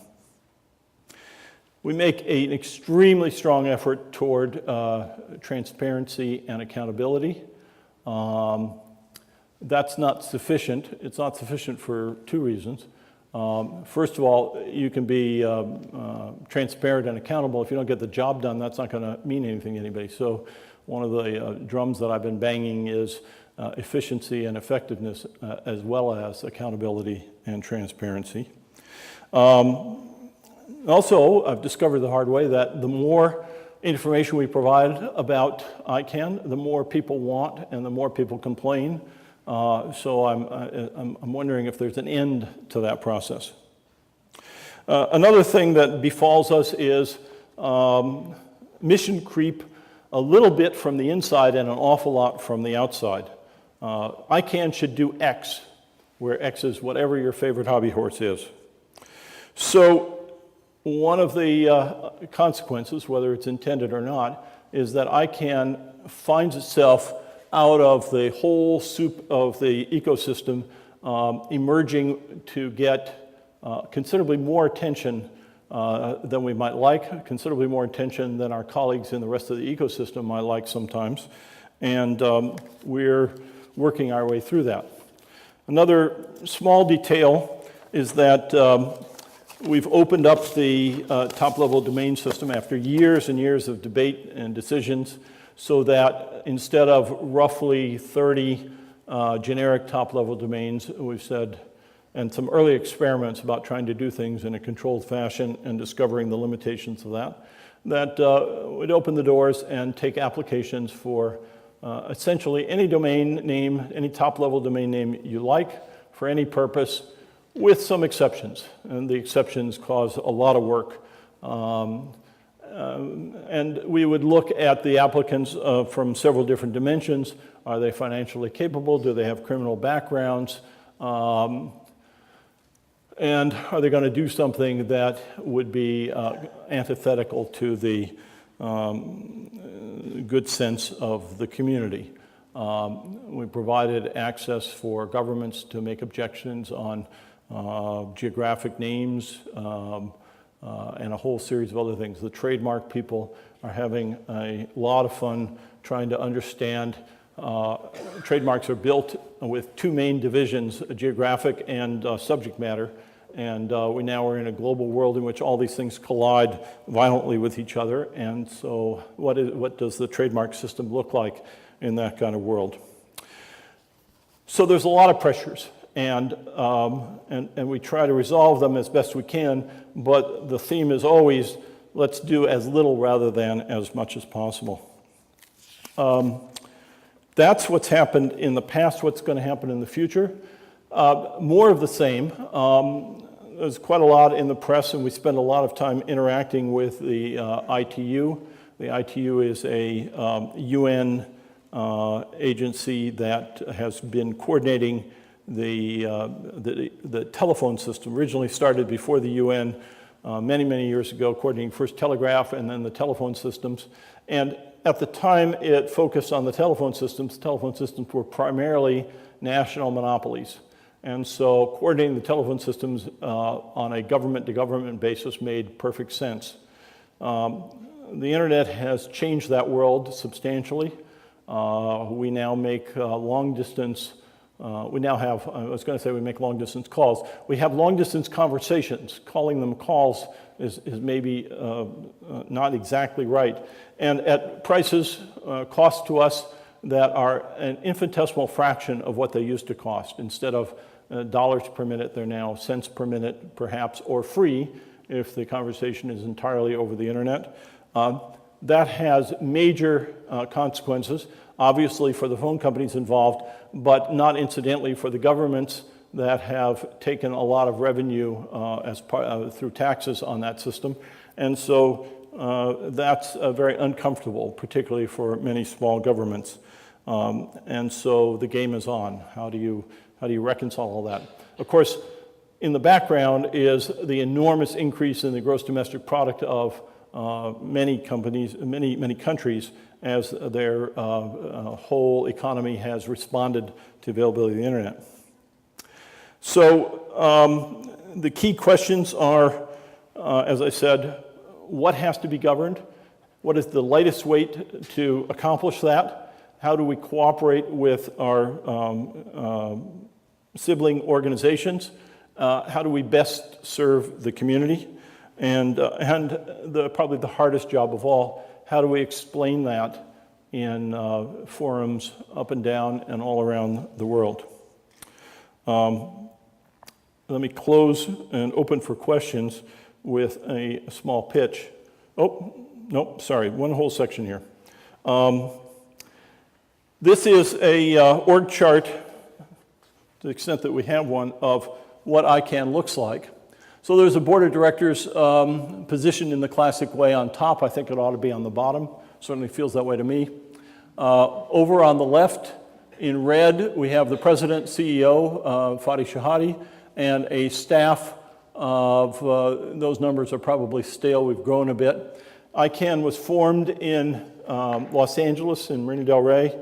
We make an extremely strong effort toward transparency and accountability. That's not sufficient. It's not sufficient for two reasons. First of all, you can be transparent and accountable. If you don't get the job done, that's not going to mean anything to anybody. So one of the drums that I've been banging is efficiency and effectiveness as well as accountability and transparency. Also, I've discovered the hard way that the more information we provide about ICANN, the more people want and the more people complain. So I'm wondering if there's an end to that process. Another thing that befalls us is mission creep, a little bit from the inside and an awful lot from the outside. ICANN should do X, where X is whatever your favorite hobby horse is. So one of the consequences, whether it's intended or not, is that ICANN finds itself out of the whole soup of the ecosystem, emerging to get considerably more attention than we might like, considerably more attention than our colleagues in the rest of the ecosystem might like sometimes. And we're working our way through that. Another small detail is that we've opened up the top-level domain system after years and years of debate and decisions, so that instead of roughly 30 generic top-level domains, we've said, and some early experiments about trying to do things in a controlled fashion and discovering the limitations of that would open the doors and take applications for essentially any domain name, any top-level domain name you like, for any purpose, with some exceptions. And the exceptions cause a lot of work. And we would look at the applicants from several different dimensions. Are they financially capable? Do they have criminal backgrounds? And are they going to do something that would be antithetical to the good sense of the community? We provided access for governments to make objections on geographic names, and a whole series of other things. The trademark people are having a lot of fun trying to understand. Trademarks are built with two main divisions, geographic and subject matter. And we now are in a global world in which all these things collide violently with each other. And so what does the trademark system look like in that kind of world? So there's a lot of pressures. and we try to resolve them as best we can, but the theme is always, let's do as little rather than as much as possible. That's what's happened in the past, what's going to happen in the future. More of the same. There's quite a lot in the press, and we spend a lot of time interacting with the ITU. The ITU is a UN agency that has been coordinating the telephone system. Originally started before the UN many, many years ago, coordinating first telegraph and then the telephone systems. And at the time it focused on the telephone systems were primarily national monopolies. And so coordinating the telephone systems on a government-to-government basis made perfect sense. The internet has changed that world substantially. We now make long-distance, we now have, I was going to say we make long-distance calls. We have long-distance conversations. Calling them calls is maybe not exactly right. And at prices, cost to us that are an infinitesimal fraction of what they used to cost. Instead of dollars per minute, they're now cents per minute, perhaps, or free if the conversation is entirely over the internet. That has major consequences, obviously for the phone companies involved, but not incidentally for the governments that have taken a lot of revenue through taxes on that system. And so that's very uncomfortable, particularly for many small governments. And so the game is on. How do you reconcile all that? Of course, in the background is the enormous increase in the gross domestic product of many companies, many countries, as their whole economy has responded to availability of the internet. So the key questions are, as I said, what has to be governed? What is the lightest weight to accomplish that? How do we cooperate with our sibling organizations? How do we best serve the community? And probably the hardest job of all, how do we explain that in forums up and down and all around the world? Let me close and open for questions with a small pitch. Oh, no, sorry, one whole section here. This is a org chart, to the extent that we have one, of what ICANN looks like. So there's a board of directors positioned in the classic way on top. I think it ought to be on the bottom. Certainly feels that way to me. Over on the left, in red, we have the president, CEO, Fadi Shahadi, and a staff of, those numbers are probably stale, we've grown a bit. ICANN was formed in Los Angeles, in Marina del Rey,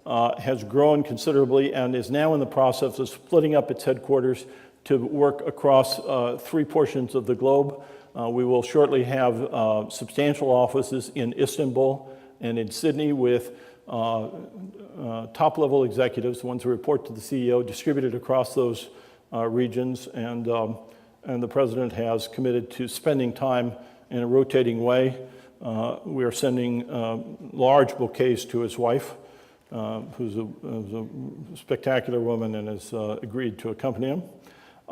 has grown considerably and is now in the process of splitting up its headquarters to work across 3 portions of the globe. We will shortly have substantial offices in Istanbul and in Sydney with top-level executives, the ones who report to the CEO, distributed across those regions. And the president has committed to spending time in a rotating way. We are sending large bouquets to his wife, who's a spectacular woman and has agreed to accompany him.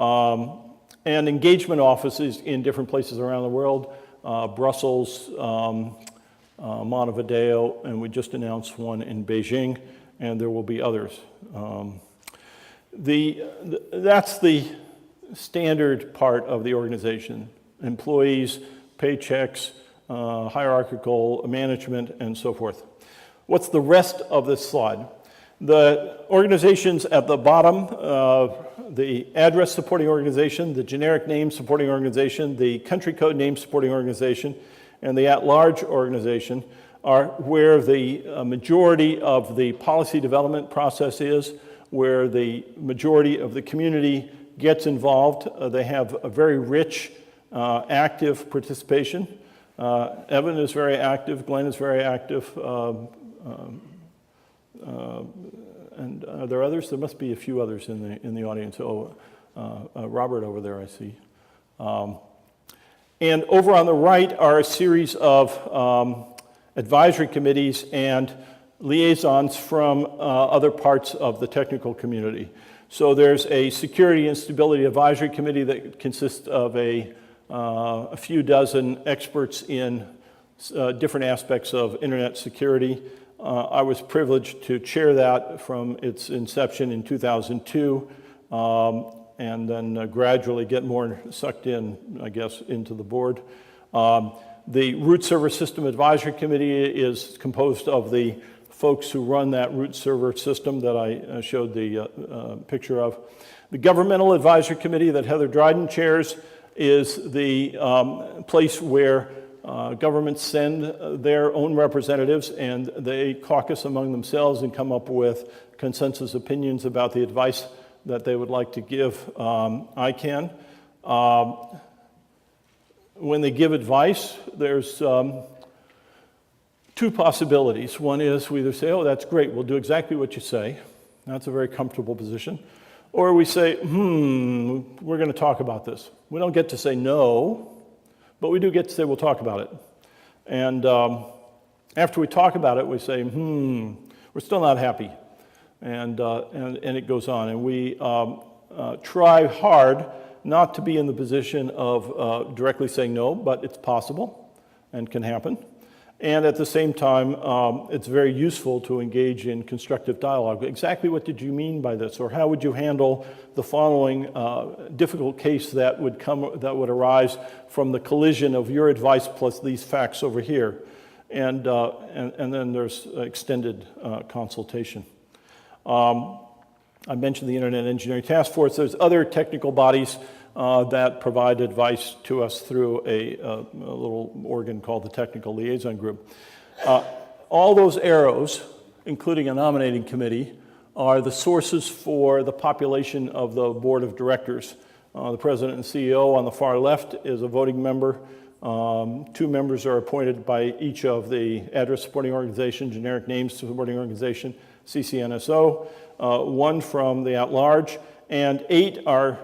And engagement offices in different places around the world, Brussels, Montevideo, and we just announced one in Beijing, and there will be others. That's the standard part of the organization: employees, paychecks, hierarchical management, and so forth. What's the rest of this slide? The organizations at the bottom, the address supporting organization, the generic name supporting organization, the country code name supporting organization, and the at-large organization are where the majority of the policy development process is, where the majority of the community gets involved. They have a very rich, active participation. Evan is very active, Glenn is very active, and are there others? There must be a few others in the audience. Oh, Robert over there, I see. And over on the right are a series of advisory committees and liaisons from other parts of the technical community. So there's a Security and Stability Advisory Committee that consists of a few dozen experts in different aspects of internet security. I was privileged to chair that from its inception in 2002, and then gradually get more sucked in, I guess, into the board. The Root Server System Advisory Committee is composed of the folks who run that root server system that I showed the picture of. The Governmental Advisory Committee that Heather Dryden chairs is the place where governments send their own representatives, and they caucus among themselves and come up with consensus opinions about the advice that they would like to give ICANN. When they give advice, there's two possibilities. One is we either say, oh, that's great, we'll do exactly what you say. That's a very comfortable position. Or we say, we're going to talk about this. We don't get to say no, but we do get to say we'll talk about it. And after we talk about it, we say, we're still not happy. And it goes on. And we try hard not to be in the position of directly saying no, but it's possible and can happen. And at the same time, it's very useful to engage in constructive dialogue. Exactly what did you mean by this? Or how would you handle the following difficult case that would arise from the collision of your advice plus these facts over here? And then there's extended consultation. I mentioned the Internet Engineering Task Force. There's other technical bodies that provide advice to us through a little organ called the Technical Liaison Group. All those arrows, including a nominating committee, are the sources for the population of the board of directors. The president and CEO on the far left is a voting member. 2 members are appointed by each of the address supporting organization, generic names supporting organization, CCNSO, 1 from the at-large, and 8 are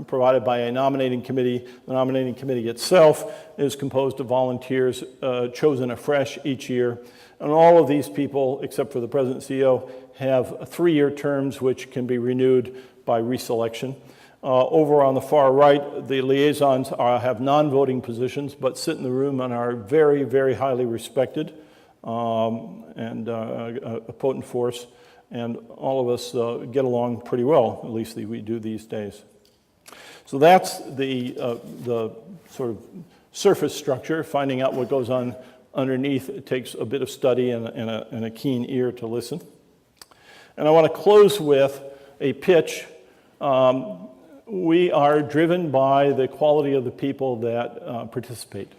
provided by a nominating committee. The nominating committee itself is composed of volunteers chosen afresh each year. And all of these people, except for the president and CEO, have 3-year terms which can be renewed by reselection. Over on the far right, the liaisons have non-voting positions, but sit in the room and are very, very highly respected and a potent force. And all of us get along pretty well, at least we do these days. So that's the sort of surface structure. Finding out what goes on underneath, it takes a bit of study and a keen ear to listen. And I want to close with a pitch. We are driven by the quality of the people that participate.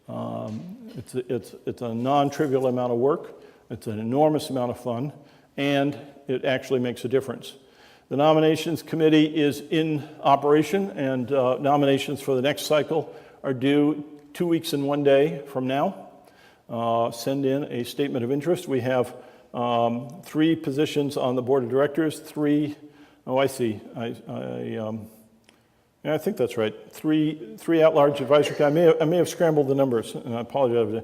It's a non-trivial amount of work. It's an enormous amount of fun, and it actually makes a difference. The nominations committee is in operation, and nominations for the next cycle are due 2 weeks and 1 day from now. Send in a statement of interest. We have 3 positions on the board of directors, 3, oh, I see. Yeah, I think that's right. 3 at-large advisory committee. I may have scrambled the numbers, and I apologize.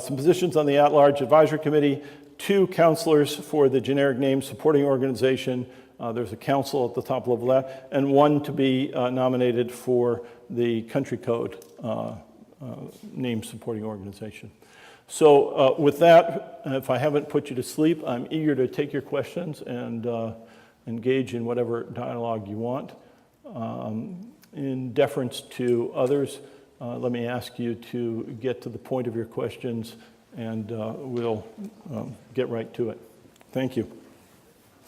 Some positions on the at-large advisory committee, 2 counselors for the generic name supporting organization. There's a council at the top level of that, and 1 to be nominated for the country code name supporting organization. So with that, if I haven't put you to sleep, I'm eager to take your questions and engage in whatever dialogue you want. In deference to others, let me ask you to get to the point of your questions, and we'll get right to it. Thank you.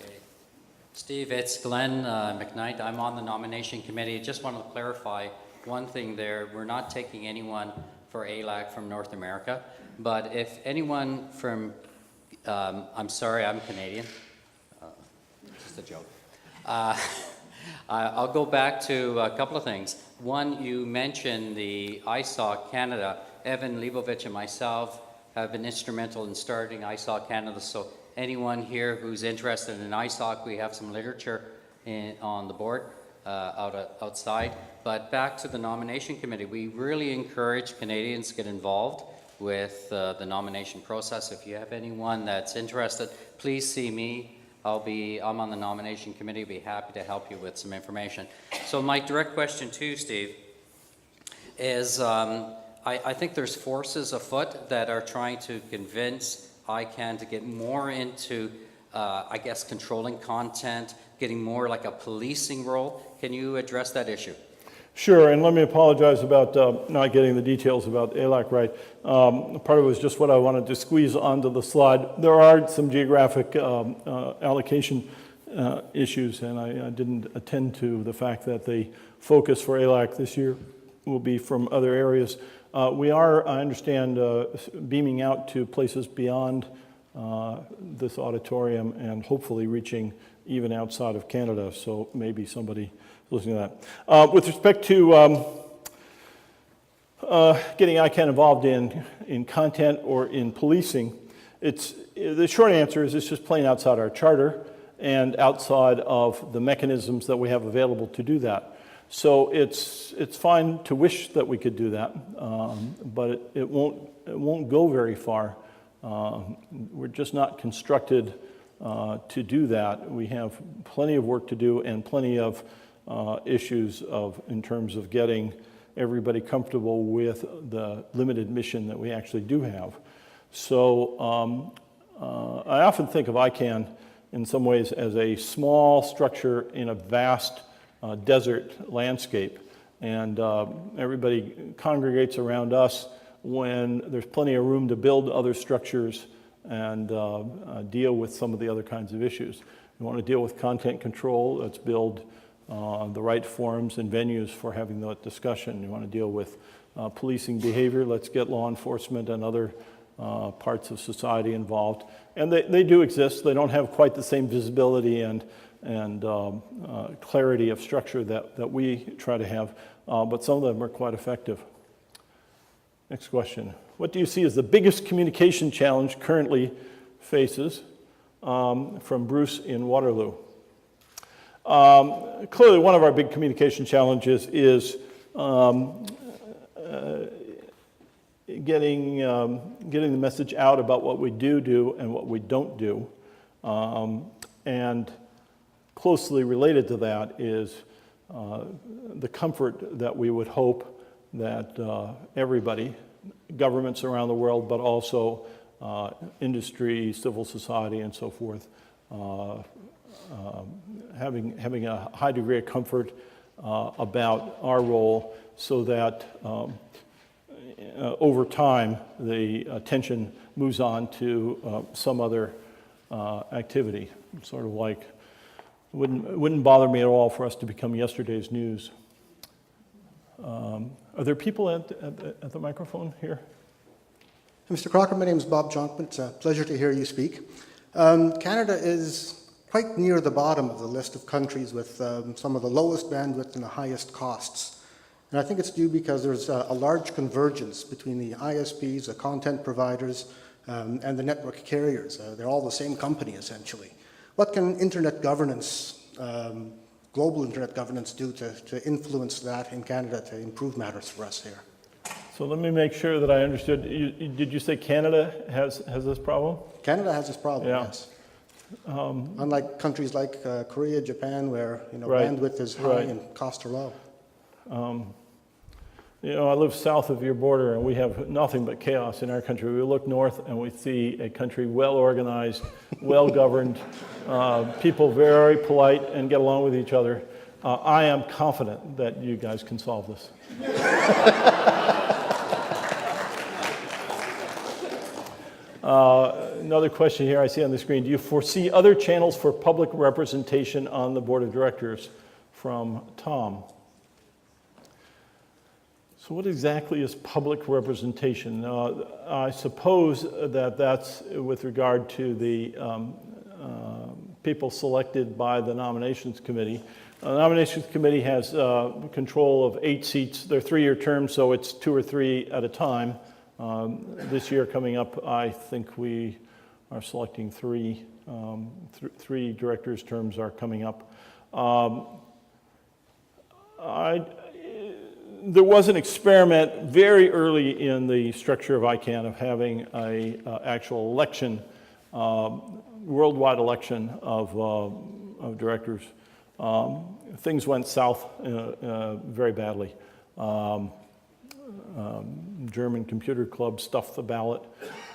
Okay. Steve, it's Glenn McKnight. I'm on the nomination committee. I just want to clarify one thing there. We're not taking anyone for ALAC from North America, but if anyone from, I'm sorry, I'm Canadian. Just a joke. I'll go back to a couple of things. One, you mentioned the ISOC Canada. Evan Leibovich and myself have been instrumental in starting ISOC Canada, so anyone here who's interested in ISOC, we have some literature on the board outside. But back to the nomination committee, we really encourage Canadians to get involved with the nomination process. If you have anyone that's interested, please see me. I'm on the nomination committee, be happy to help you with some information. So my direct question to you, Steve, is I think there's forces afoot that are trying to convince ICANN to get more into, I guess, controlling content, getting more like a policing role. Can you address that issue? Sure, and let me apologize about not getting the details about ALAC right. Part of it was just what I wanted to squeeze onto the slide. There are some geographic allocation issues, and I didn't attend to the fact that the focus for ALAC this year will be from other areas. We are, I understand, beaming out to places beyond this auditorium and hopefully reaching even outside of Canada, so maybe somebody listening to that. With respect to getting ICANN involved in content or in policing, the short answer is it's just plain outside our charter and outside of the mechanisms that we have available to do that. So it's fine to wish that we could do that, but it won't go very far. We're just not constructed to do that. We have plenty of work to do and plenty of issues in terms of getting everybody comfortable with the limited mission that we actually do have. So I often think of ICANN in some ways as a small structure in a vast desert landscape, and everybody congregates around us when there's plenty of room to build other structures and deal with some of the other kinds of issues. We want to deal with content control. Let's build the right forums and venues for having that discussion. You want to deal with policing behavior. Let's get law enforcement and other parts of society involved. And they do exist. They don't have quite the same visibility and clarity of structure that we try to have, but some of them are quite effective. Next question. What do you see as the biggest communication challenge currently faces? From Bruce in Waterloo. Clearly, one of our big communication challenges is getting the message out about what we do and what we don't do. And closely related to that is the comfort that we would hope that everybody, governments around the world, but also industry, civil society, and so forth, having a high degree of comfort about our role, so that over time the attention moves on to some other activity. Sort of like, wouldn't bother me at all for us to become yesterday's news. Are there people at the microphone here? Mr. Crocker, my name is Bob Jonkman. It's a pleasure to hear you speak. Canada is quite near the bottom of the list of countries with some of the lowest bandwidth and the highest costs. And I think it's due because there's a large convergence between the ISPs, the content providers, and the network carriers. They're all the same company, essentially. What can internet governance, global internet governance, do to influence that in Canada to improve matters for us here? So let me make sure that I understood. Did you say Canada has this problem? Canada has this problem, Yeah. yes. Unlike countries like Korea, Japan, where Right. bandwidth is high Right. and costs are low. I live south of your border, and we have nothing but chaos in our country. We look north, and we see a country well organized, well governed, people very polite and get along with each other. I am confident that you guys can solve this. Another question here I see on the screen. Do you foresee other channels for public representation on the board of directors? From Tom. So what exactly is public representation? I suppose that that's with regard to the people selected by the nominations committee. The nominations committee has control of 8 seats. They're 3-year terms, so it's 2 or 3 at a time. This year coming up, I think we are selecting 3. 3 directors' terms are coming up. There was an experiment very early in the structure of ICANN of having an actual election worldwide election of directors, things went south very badly. German computer club stuffed the ballot.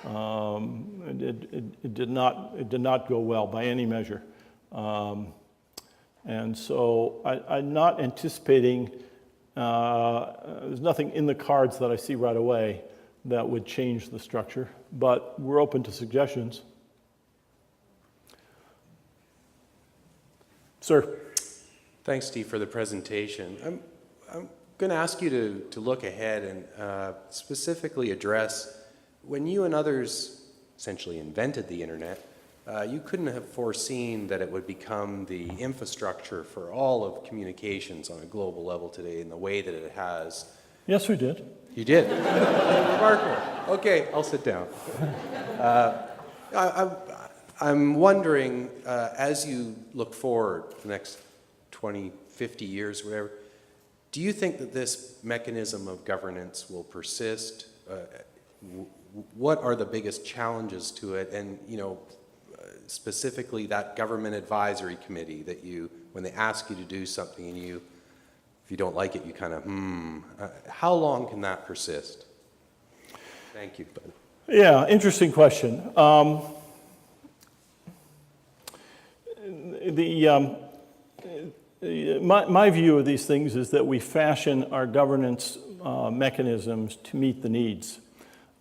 It did not go well by any measure. And so I'm not anticipating, there's nothing in the cards that I see right away that would change the structure, but we're open to suggestions. Sir. Thanks, Steve, for the presentation. I'm going to ask you to look ahead and specifically address when you and others essentially invented the internet, you couldn't have foreseen that it would become the infrastructure for all of communications on a global level today in the way that it has. Yes, we did. You did? Remarkable. Okay, I'll sit down. I'm wondering, as you look forward the next 20, 50 years, whatever, do you think that this mechanism of governance will persist? What are the biggest challenges to it? And, you know, specifically that government advisory committee that you, when they ask you to do something and you, if you don't like it, you kind of, how long can that persist? Thank you. Yeah, interesting question. My view of these things is that we fashion our governance mechanisms to meet the needs.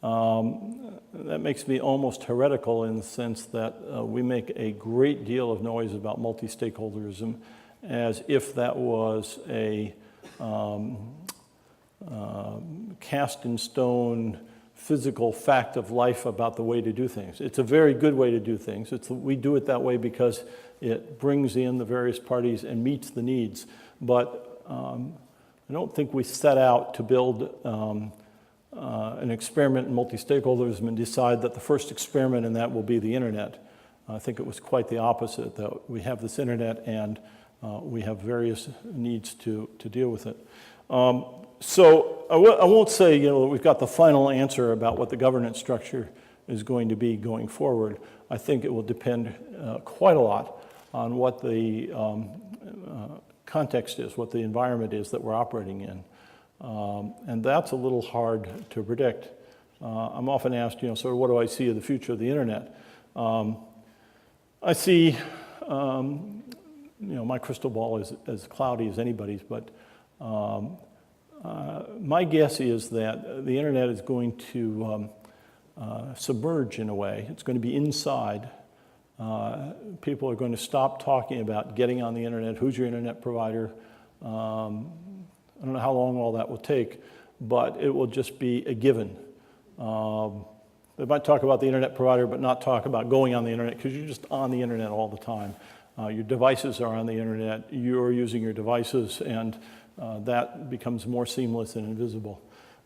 That makes me almost heretical in the sense that we make a great deal of noise about multi-stakeholderism as if that was a cast in stone physical fact of life about the way to do things. It's a very good way to do things. We do it that way because it brings in the various parties and meets the needs. But I don't think we set out to build an experiment in multi-stakeholderism and decide that the first experiment in that will be the internet. I think it was quite the opposite, that we have this internet and we have various needs to deal with it. So I won't say, you know, we've got the final answer about what the governance structure is going to be going forward. I think it will depend quite a lot on what the context is, what the environment is that we're operating in. And that's a little hard to predict. I'm often asked, you know, sort of what do I see of the future of the internet? I see, you know, my crystal ball is as cloudy as anybody's, but my guess is that the internet is going to submerge in a way. It's going to be inside. People are going to stop talking about getting on the internet, who's your internet provider. I don't know how long all that will take, but it will just be a given. They might talk about the internet provider, but not talk about going on the internet, because you're just on the internet all the time. Your devices are on the internet, you're using your devices, and that becomes more seamless and invisible.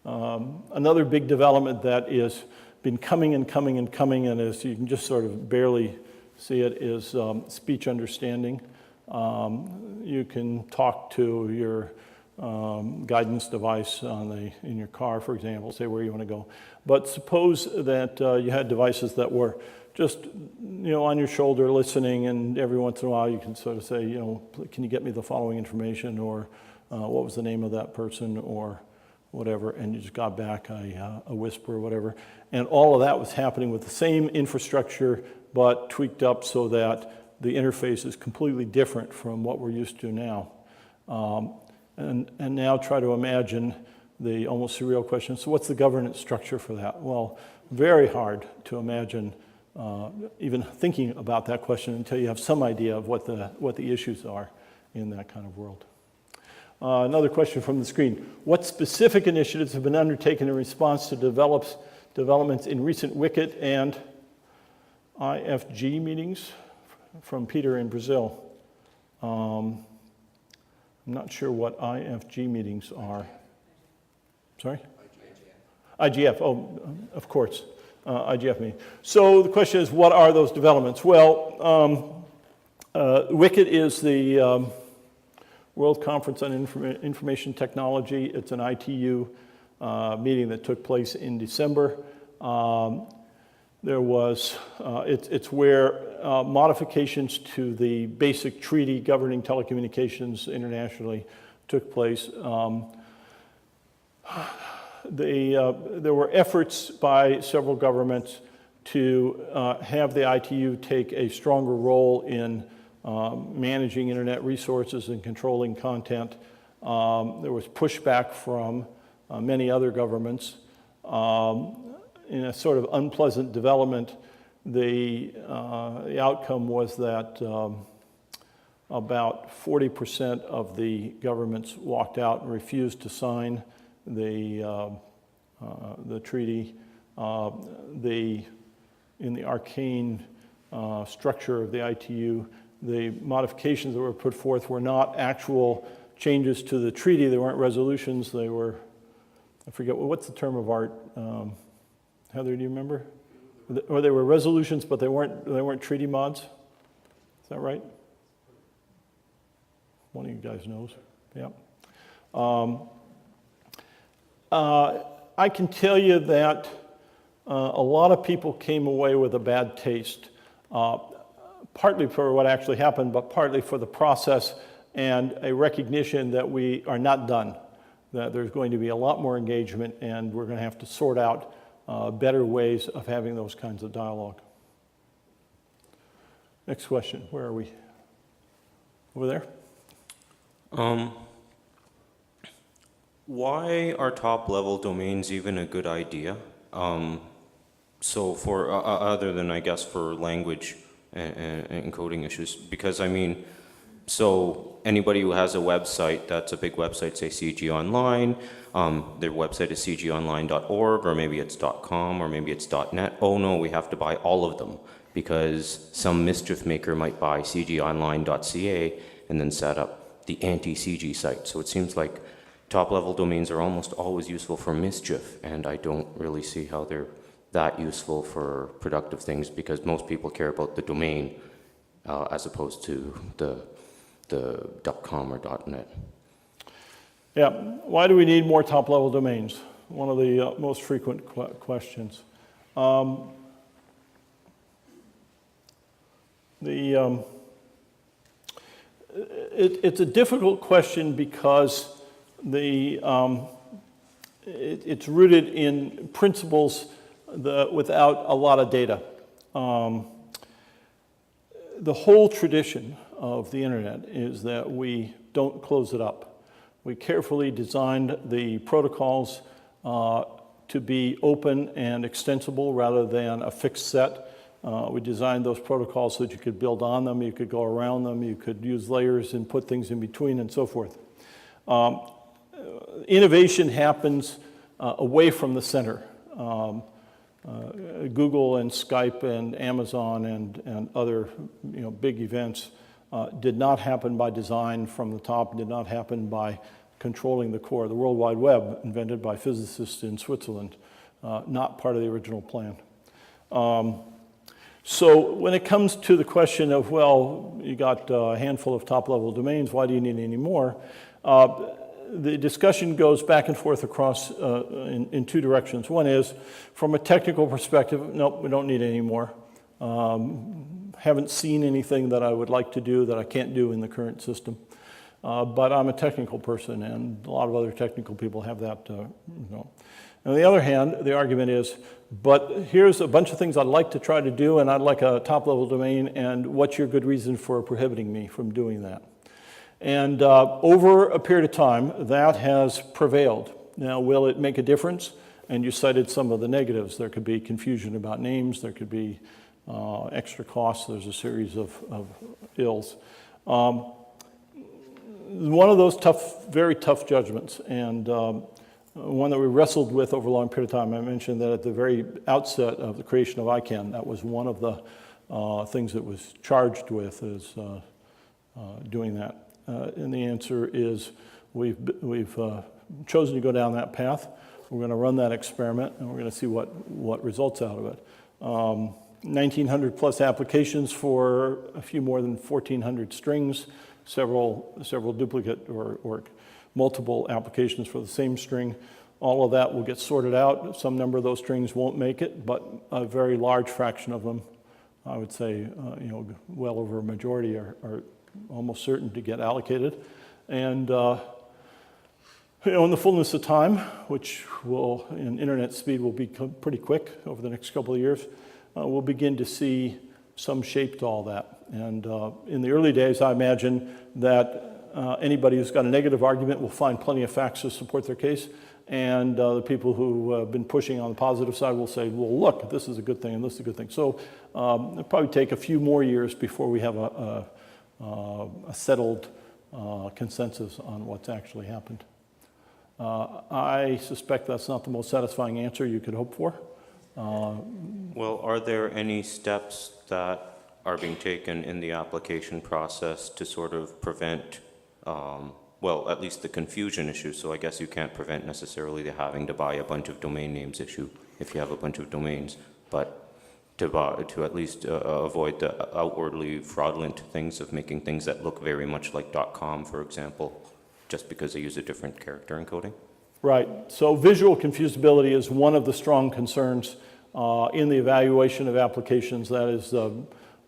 Another big development that is been coming and coming and coming, and as you can just sort of barely see it, is speech understanding. You can talk to your guidance device in your car, for example, say where you want to go. But suppose that you had devices that were just, you know, on your shoulder listening, and every once in a while you can sort of say, you know, can you get me the following information, or what was the name of that person, or whatever, and you just got back a whisper or whatever. And all of that was happening with the same infrastructure, but tweaked up so that the interface is completely different from what we're used to now. And now try to imagine the almost surreal question, so what's the governance structure for that? Well, very hard to imagine even thinking about that question until you have some idea of what the issues are in that kind of world. Another question from the screen. What specific initiatives have been undertaken in response to developments in recent WICET and IFG meetings? From Peter in Brazil. I'm not sure what IFG meetings are. Sorry? IGF, oh, of course, IGF meeting. So the question is, what are those developments? Well, WICET is the World Conference on Information Technology. It's an ITU meeting that took place in December. There was, it's where modifications to the basic treaty governing telecommunications internationally took place. There were efforts by several governments to have the ITU take a stronger role in managing internet resources and controlling content. There was pushback from many other governments. In a sort of unpleasant development, the outcome was that about 40% of the governments walked out and refused to sign the treaty. In the arcane structure of the ITU, the modifications that were put forth were not actual changes to the treaty. They weren't resolutions. They were, I forget, what's the term of art? Heather, do you remember? Or they were resolutions, but they weren't treaty mods? Is that right? One of you guys knows. Yeah. I can tell you that a lot of people came away with a bad taste, partly for what actually happened, but partly for the process and a recognition that we are not done, that there's going to be a lot more engagement, and we're going to have to sort out better ways of having those kinds of dialogue. Next question. Where are we? Over there? Why are top-level domains even a good idea? So for, other than, I guess, for language and encoding issues, because I mean, so anybody who has a website that's a big website, say CG Online, their website is cgonline.org, or maybe it's .com, or maybe it's .net. Oh no, we have to buy all of them because some mischief maker might buy cgonline.ca and then set up the anti-CG site. So it seems like top-level domains are almost always useful for mischief, and I don't really see how they're that useful for productive things, because most people care about the domain as opposed to the .com or .net. Yeah, why do we need more top-level domains? One of the most frequent questions. It's a difficult question because it's rooted in principles without a lot of data. The whole tradition of the internet is that we don't close it up. We carefully designed the protocols to be open and extensible rather than a fixed set. We designed those protocols so that you could build on them, you could go around them, you could use layers and put things in between and so forth. Innovation happens away from the center. Google and Skype and Amazon and other big events did not happen by design from the top, did not happen by controlling the core. The World Wide Web, invented by physicists in Switzerland, not part of the original plan. So when it comes to the question of, well, you got a handful of top-level domains, why do you need any more? The discussion goes back and forth across in two directions. One is, from a technical perspective, nope, we don't need any more. Haven't seen anything that I would like to do that I can't do in the current system. But I'm a technical person, and a lot of other technical people have that. On the other hand, the argument is, but here's a bunch of things I'd like to try to do, and I'd like a top-level domain, and what's your good reason for prohibiting me from doing that? And over a period of time, that has prevailed. Now, will it make a difference? And you cited some of the negatives. There could be confusion about names. There could be extra costs. There's a series of ills. One of those very tough judgments, and one that we wrestled with over a long period of time. I mentioned that at the very outset of the creation of ICANN, that was one of the things that was charged with, is doing that. And the answer is we've chosen to go down that path. We're going to run that experiment, and we're going to see what results out of it. 1,900 plus applications for a few more than 1,400 strings, several duplicate or multiple applications for the same string. All of that will get sorted out. Some number of those strings won't make it, but a very large fraction of them, I would say, well over a majority are almost certain to get allocated. And in the fullness of time, which will, in internet speed, will be pretty quick over the next couple of years, we'll begin to see some shape to all that. And in the early days, I imagine that anybody who's got a negative argument will find plenty of facts to support their case. And the people who have been pushing on the positive side will say, well, look, this is a good thing and this is a good thing. So it'll probably take a few more years before we have a settled consensus on what's actually happened. I suspect that's not the most satisfying answer you could hope for. Well, are there any steps that are being taken in the application process to sort of prevent, well, at least the confusion issue? So I guess you can't prevent necessarily the having to buy a bunch of domain names issue if you have a bunch of domains, but to at least avoid the outwardly fraudulent things of making things that look very much like .com, for example, just because they use a different character encoding? Right. So visual confusability is one of the strong concerns in the evaluation of applications. That is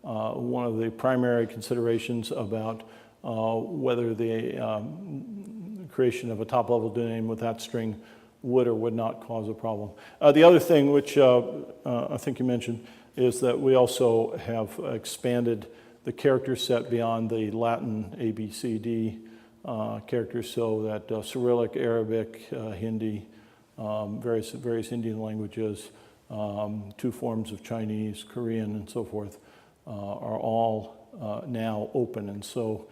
one of the primary considerations about whether the creation of a top-level domain name with that string would or would not cause a problem. The other thing, which I think you mentioned, is that we also have expanded the character set beyond the Latin A, B, C, D characters, so that Cyrillic, Arabic, Hindi, various Indian languages, 2 forms of Chinese, Korean, and so forth, are all now open. And so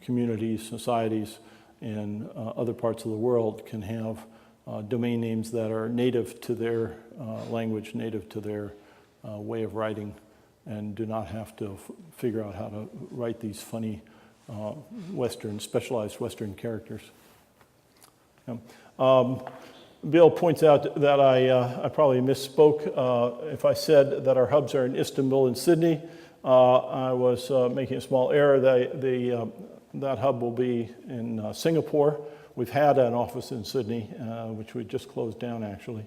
communities, societies in other parts of the world can have domain names that are native to their language, native to their way of writing, and do not have to figure out how to write these funny specialized Western characters. Yeah. Bill points out that I probably misspoke if I said that our hubs are in Istanbul and Sydney. I was making a small error. That hub will be in Singapore. We've had an office in Sydney, which we just closed down, actually.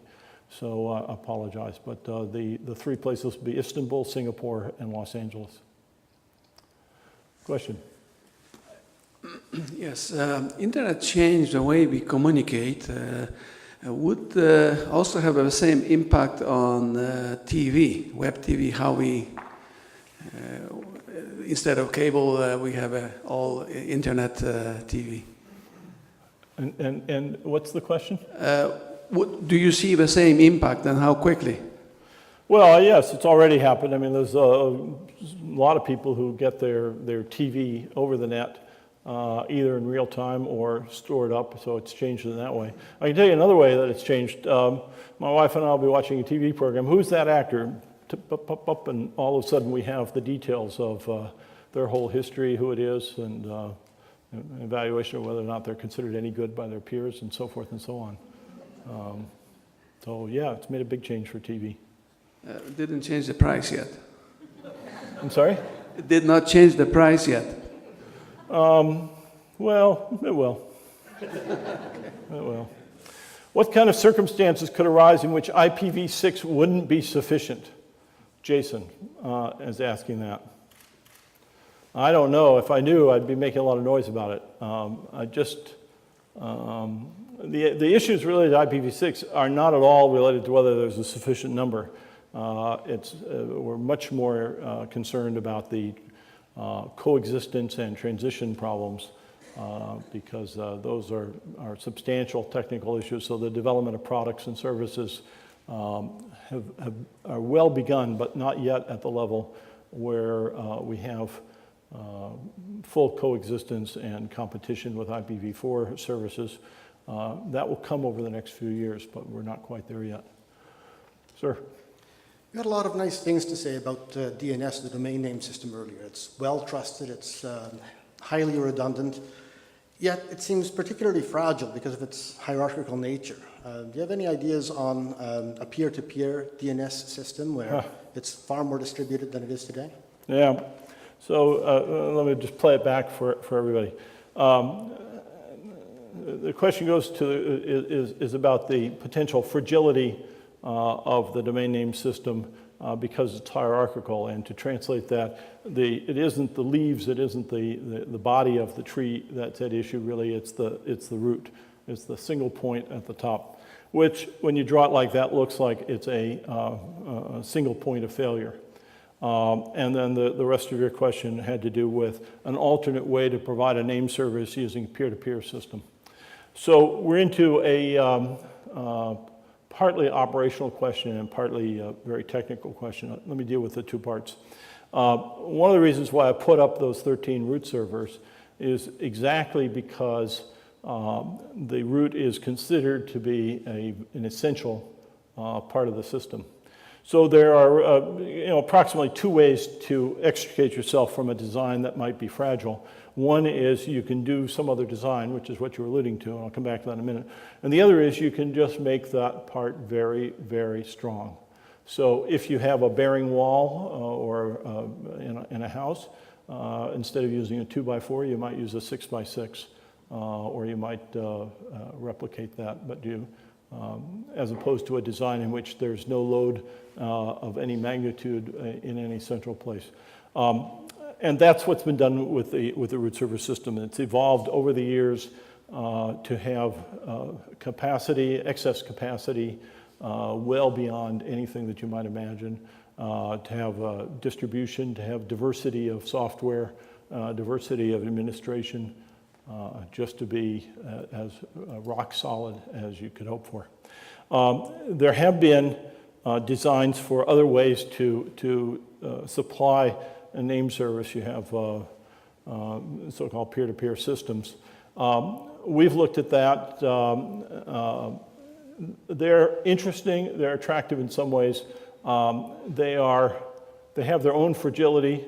So I apologize. But the 3 places will be Istanbul, Singapore, and Los Angeles. Question? Yes, internet changed the way we communicate. Would also have the same impact on TV, web TV, how we, instead of cable, we have all internet TV. And what's the question? Do you see the same impact and how quickly? Well, yes, it's already happened. I mean, there's a lot of people who get their TV over the net, either in real time or stored up, so it's changed in that way. I can tell you another way that it's changed. My wife and I will be watching a TV program. Who's that actor? Up, and all of a sudden we have the details of their whole history, who it is, and evaluation of whether or not they're considered any good by their peers, and so forth and so on. So yeah, it's made a big change for TV. Didn't change the price yet. I'm sorry? It did not change the price yet. Well, it will. It will. What kind of circumstances could arise in which IPv6 wouldn't be sufficient? Jason is asking that. I don't know. If I knew, I'd be making a lot of noise about it. The issues related to IPv6 are not at all related to whether there's a sufficient number. We're much more concerned about the coexistence and transition problems because those are substantial technical issues. So the development of products and services are well begun, but not yet at the level where we have full coexistence and competition with IPv4 services. That will come over the next few years, but we're not quite there yet. Sir? You had a lot of nice things to say about DNS, the domain name system, earlier. It's well trusted, it's highly redundant, yet it seems particularly fragile because of its hierarchical nature. Do you have any ideas on a peer-to-peer DNS system where it's far more distributed than it is today? Yeah. So let me just play it back for everybody. the question goes to, is about the potential fragility of the domain name system because it's hierarchical. And to translate that, it isn't the leaves, it isn't the body of the tree that's at issue, really, it's the root. It's the single point at the top, which, when you draw it like that, looks like it's a single point of failure. And then the rest of your question had to do with an alternate way to provide a name service using a peer-to-peer system. So we're into a partly operational question and partly a very technical question. Let me deal with the two parts. One of the reasons why I put up those 13 root servers is exactly because the root is considered to be an essential part of the system. So there are approximately two ways to extricate yourself from a design that might be fragile. One is you can do some other design, which is what you're alluding to, and I'll come back to that in a minute. And the other is you can just make that part very, very strong. So if you have a bearing wall in a house, instead of using a 2x4, you might use a 6x6, or you might replicate that, but as opposed to a design in which there's no load of any magnitude in any central place. And that's what's been done with the root server system. It's evolved over the years to have capacity, excess capacity, well beyond anything that you might imagine, to have distribution, to have diversity of software, diversity of administration, just to be as rock solid as you could hope for. There have been designs for other ways to supply a name service. You have so-called peer-to-peer systems. We've looked at that. They're interesting. They're attractive in some ways. They have their own fragility.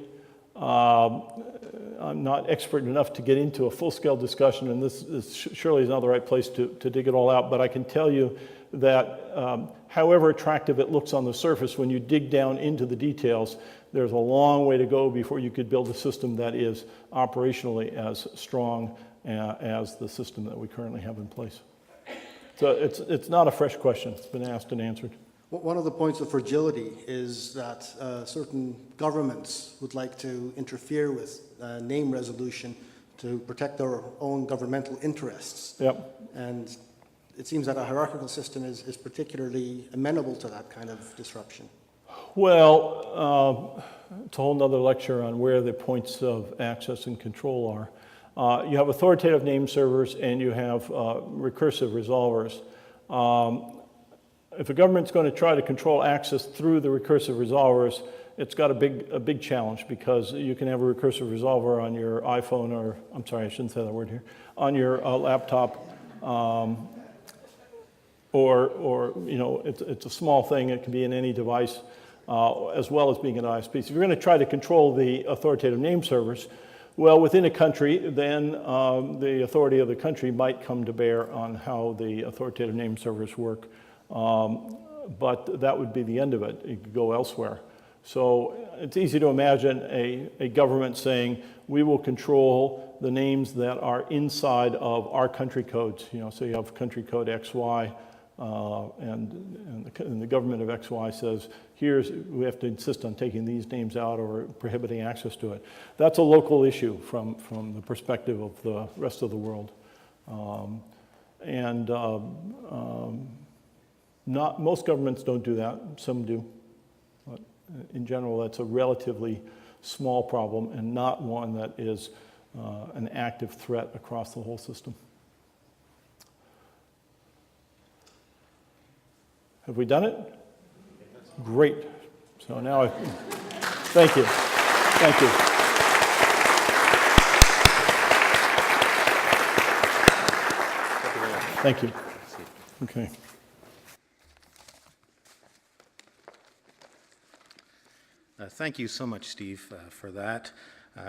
I'm not expert enough to get into a full-scale discussion, and this surely is not the right place to dig it all out, but I can tell you that however attractive it looks on the surface, when you dig down into the details, there's a long way to go before you could build a system that is operationally as strong as the system that we currently have in place. So it's not a fresh question. It's been asked and answered. One of the points of fragility is that certain governments would like to interfere with name resolution to protect their own governmental interests. Yep. And it seems that a hierarchical system is particularly amenable to that kind of disruption. Well, it's a whole nother lecture on where the points of access and control are. You have authoritative name servers and you have recursive resolvers. If a government's going to try to control access through the recursive resolvers, it's got a big challenge, because you can have a recursive resolver on your iPhone, or, I'm sorry, I shouldn't say that word here, on your laptop, or it's a small thing. It can be in any device, as well as being an ISP. So if you're going to try to control the authoritative name servers, well, within a country, then the authority of the country might come to bear on how the authoritative name servers work. But that would be the end of it. It could go elsewhere. So it's easy to imagine a government saying, we will control the names that are inside of our country codes. So you have country code XY, and the government of XY says, we have to insist on taking these names out or prohibiting access to it. That's a local issue from the perspective of the rest of the world. Most governments don't do that. Some do. But in general, that's a relatively small problem and not one that is an active threat across the whole system. Have we done it? Great. So now thank you. Thank you. Thank you. Okay. Thank you so much, Steve, for that,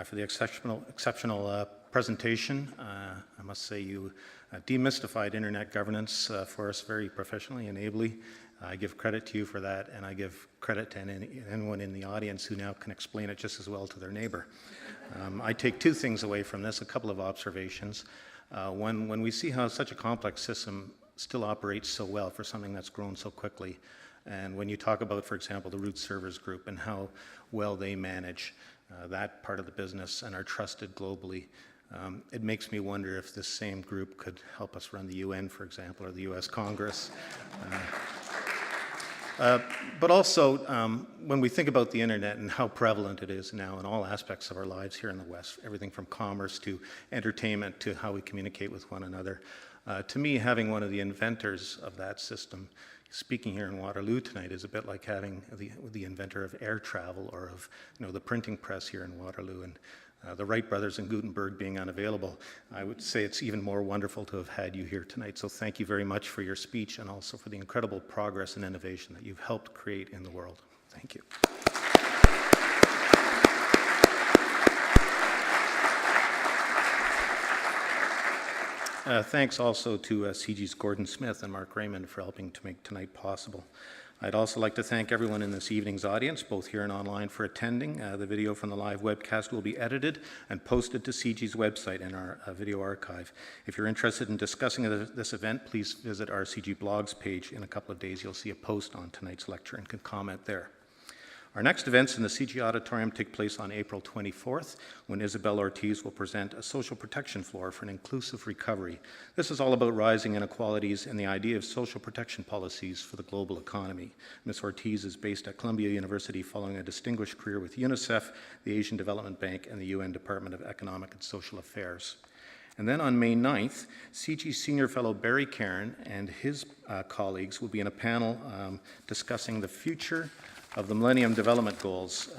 for the exceptional presentation. I must say you demystified internet governance for us very professionally and ably. I give credit to you for that, and I give credit to anyone in the audience who now can explain it just as well to their neighbor. I take two things away from this, a couple of observations. When we see how such a complex system still operates so well for something that's grown so quickly, and when you talk about, for example, the root servers group and how well they manage that part of the business and are trusted globally, it makes me wonder if this same group could help us run the UN, for example, or the US Congress. But also, when we think about the internet and how prevalent it is now in all aspects of our lives here in the West, everything from commerce to entertainment to how we communicate with one another, to me, having one of the inventors of that system speaking here in Waterloo tonight is a bit like having the inventor of air travel or of the printing press here in Waterloo. And the Wright brothers and Gutenberg being unavailable, I would say it's even more wonderful to have had you here tonight. So thank you very much for your speech and also for the incredible progress and innovation that you've helped create in the world. Thank you. Thanks also to CG's Gordon Smith and Mark Raymond for helping to make tonight possible. I'd also like to thank everyone in this evening's audience, both here and online, for attending. The video from the live webcast will be edited and posted to CG's website in our video archive. If you're interested in discussing this event, please visit our CG blogs page. In a couple of days, you'll see a post on tonight's lecture and can comment there. Our next events in the CG Auditorium take place on April 24th, when Isabel Ortiz will present a social protection floor for an inclusive recovery. This is all about rising inequalities and the idea of social protection policies for the global economy. Ms. Ortiz is based at Columbia University following a distinguished career with UNICEF, the Asian Development Bank, and the UN Department of Economic and Social Affairs. And then on May 9th, CG Senior Fellow Barry Caron and his colleagues will be in a panel discussing the future of the Millennium Development Goals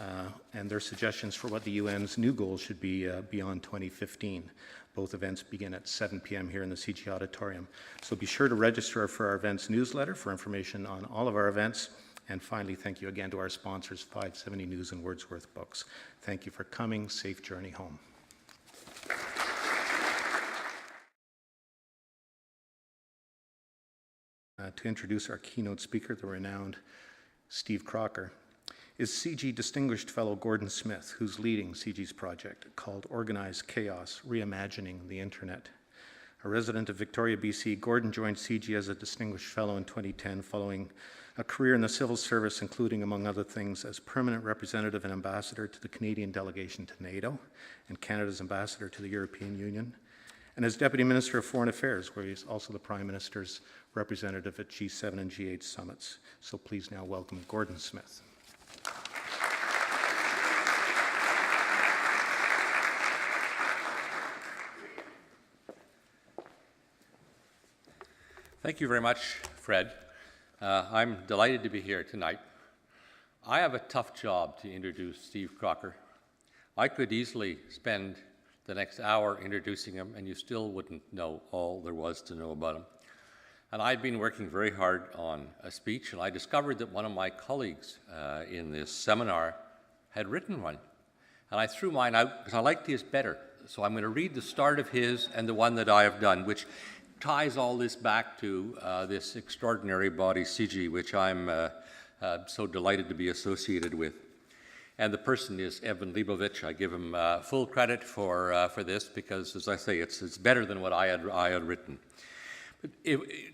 and their suggestions for what the UN's new goals should be beyond 2015. Both events begin at 7 p.m. here in the CG Auditorium. So be sure to register for our events newsletter for information on all of our events. And finally, thank you again to our sponsors, 570 News and Wordsworth Books. Thank you for coming. Safe journey home. To introduce our keynote speaker, the renowned Steve Crocker, is CG Distinguished Fellow Gordon Smith, who's leading CG's project called Organized Chaos, Reimagining the Internet. A resident of Victoria, BC, Gordon joined CG as a Distinguished Fellow in 2010 following a career in the civil service, including, among other things, as permanent representative and ambassador to the Canadian delegation to NATO and Canada's ambassador to the European Union, and as Deputy Minister of Foreign Affairs, where he's also the Prime Minister's representative at G7 and G8 summits. So please now welcome Gordon Smith. Thank you very much, Fred. I'm delighted to be here tonight. I have a tough job to introduce Steve Crocker. I could easily spend the next hour introducing him, and you still wouldn't know all there was to know about him. And I'd been working very hard on a speech, and I discovered that one of my colleagues in this seminar had written one. And I threw mine out because I liked his better. So I'm going to read the start of his and the one that I have done, which ties all this back to this extraordinary body, CG, which I'm so delighted to be associated with. And the person is Evan Leibovich. I give him full credit for this because, as I say, it's better than what I had written. But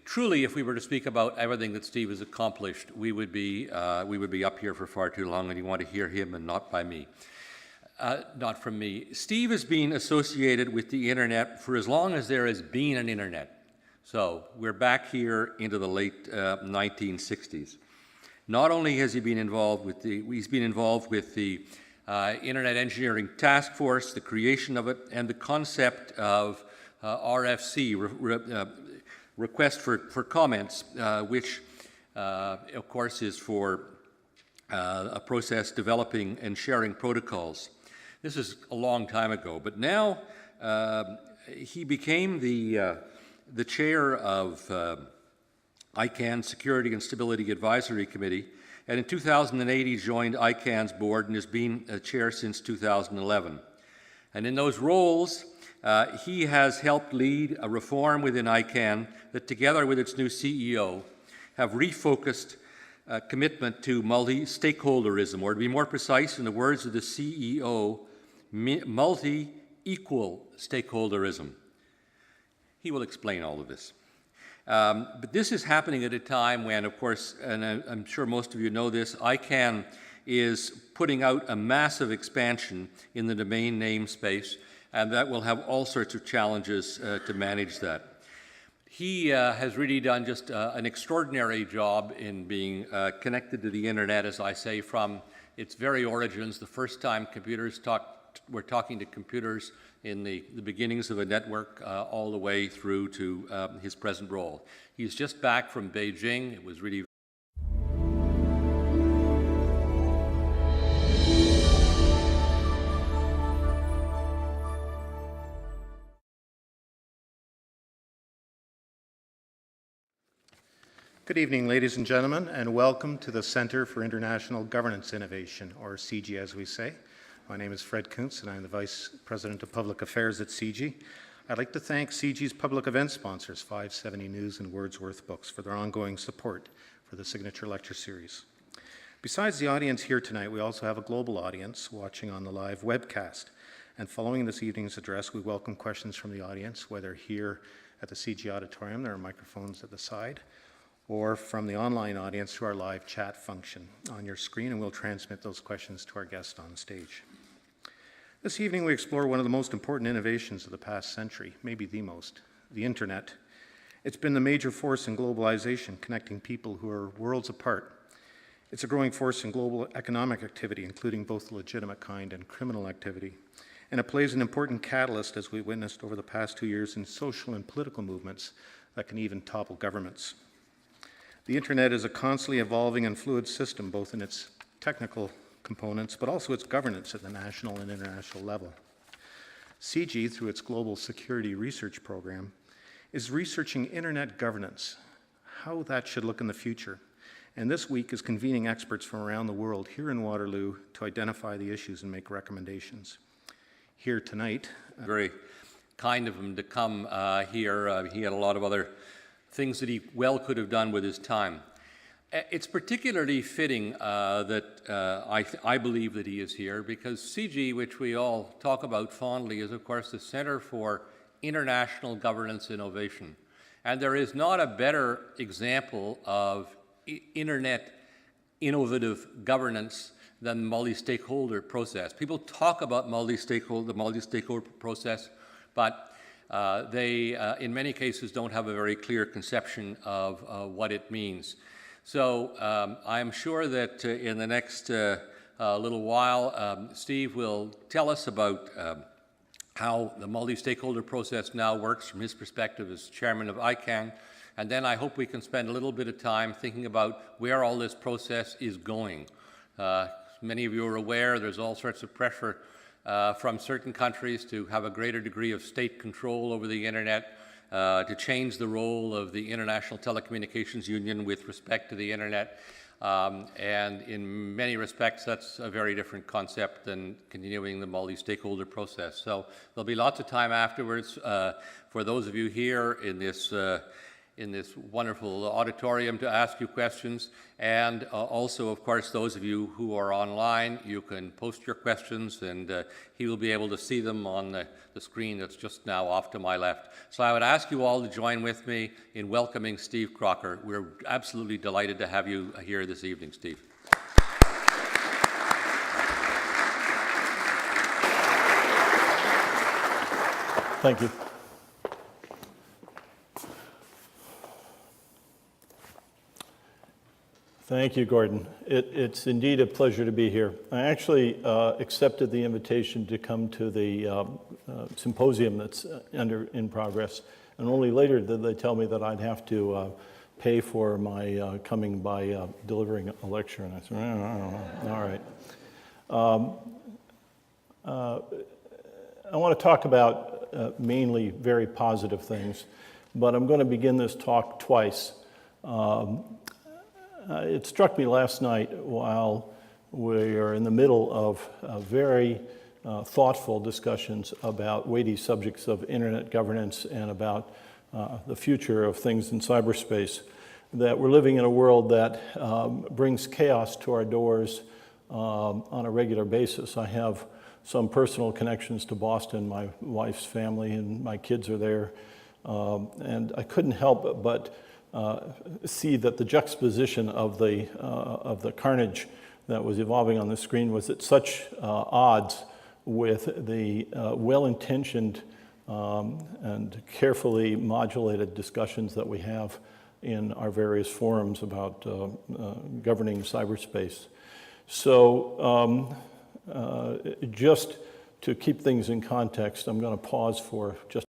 truly, if we were to speak about everything that Steve has accomplished, we would be up here for far too long, and you want to hear him and not by me. Not from me. Steve has been associated with the internet for as long as there has been an internet. So we're back here into the late 1960s. Not only has he been involved with he's been involved with the Internet Engineering Task Force, the creation of it, and the concept of RFC, Request for Comments, which, of course, is for a process developing and sharing protocols. This is a long time ago, but now he became the chair of ICANN Security and Stability Advisory Committee, and in 2008 he joined ICANN's board and has been a chair since 2011. And in those roles, he has helped lead a reform within ICANN that, together with its new CEO, have refocused commitment to multi-stakeholderism, or to be more precise, in the words of the CEO, multi-equal stakeholderism. he will explain all of this. But this is happening at a time when, of course, and I'm sure most of you know this, ICANN is putting out a massive expansion in the domain name space, and that will have all sorts of challenges to manage that. He has really done just an extraordinary job in being connected to the internet, as I say, from its very origins, the first time computers were talking to computers in the beginnings of a network, all the way through to his present role. He's just back from Beijing. It was really Good evening, ladies and gentlemen, and welcome to the Center for International Governance Innovation, or CG as we say. My name is Fred Kuntz, and I'm the Vice President of Public Affairs at CG. I'd like to thank CG's public event sponsors, 570 News and Wordsworth Books, for their ongoing support for the Signature Lecture Series. Besides the audience here tonight, we also have a global audience watching on the live webcast. And following this evening's address, we welcome questions from the audience, whether here at the CG auditorium, there are microphones at the side, or from the online audience through our live chat function on your screen, and we'll transmit those questions to our guest on stage. This evening we explore one of the most important innovations of the past century, maybe the most, the internet. It's been the major force in globalization, connecting people who are worlds apart. It's a growing force in global economic activity, including both legitimate kind and criminal activity. And it plays an important catalyst, as we witnessed over the past 2 years, in social and political movements that can even topple governments. The internet is a constantly evolving and fluid system, both in its technical components, but also its governance at the national and international level. CG, through its Global Security Research Program, is researching internet governance, how that should look in the future, and this week is convening experts from around the world here in Waterloo to identify the issues and make recommendations. Here tonight, very kind of him to come here. He had a lot of other things that he well could have done with his time. It's particularly fitting that I believe that he is here because CG, which we all talk about fondly, is of course the Center for International Governance Innovation. And there is not a better example of internet innovative governance than the multi-stakeholder process. People talk about the multi-stakeholder process, but they, in many cases, don't have a very clear conception of what it means. So I'm sure that in the next little while, Steve will tell us about how the multi-stakeholder process now works from his perspective as chairman of ICANN. And then I hope we can spend a little bit of time thinking about where all this process is going. Many of you are aware there's all sorts of pressure from certain countries to have a greater degree of state control over the internet, to change the role of the International Telecommunications Union with respect to the internet. And in many respects, that's a very different concept than continuing the multi-stakeholder process. So there'll be lots of time afterwards for those of you here in this wonderful auditorium to ask you questions. And also, of course, those of you who are online, you can post your questions and he will be able to see them on the screen that's just now off to my left. So I would ask you all to join with me in welcoming Steve Crocker. We're absolutely delighted to have you here this evening, Steve. Thank you. Thank you, Gordon. It's indeed a pleasure to be here. I actually accepted the invitation to come to the symposium that's in progress, and only later did they tell me that I'd have to pay for my coming by delivering a lecture, and I said, all right. I want to talk about mainly very positive things, but I'm going to begin this talk twice. It struck me last night while we are in the middle of very thoughtful discussions about weighty subjects of internet governance and about the future of things in cyberspace, that we're living in a world that brings chaos to our doors on a regular basis. I have some personal connections to Boston. My wife's family and my kids are there. And I couldn't help but see that the juxtaposition of the carnage that was evolving on the screen was at such odds with the well-intentioned and carefully modulated discussions that we have in our various forums about governing cyberspace. So just to keep things in context, I'm going to pause for just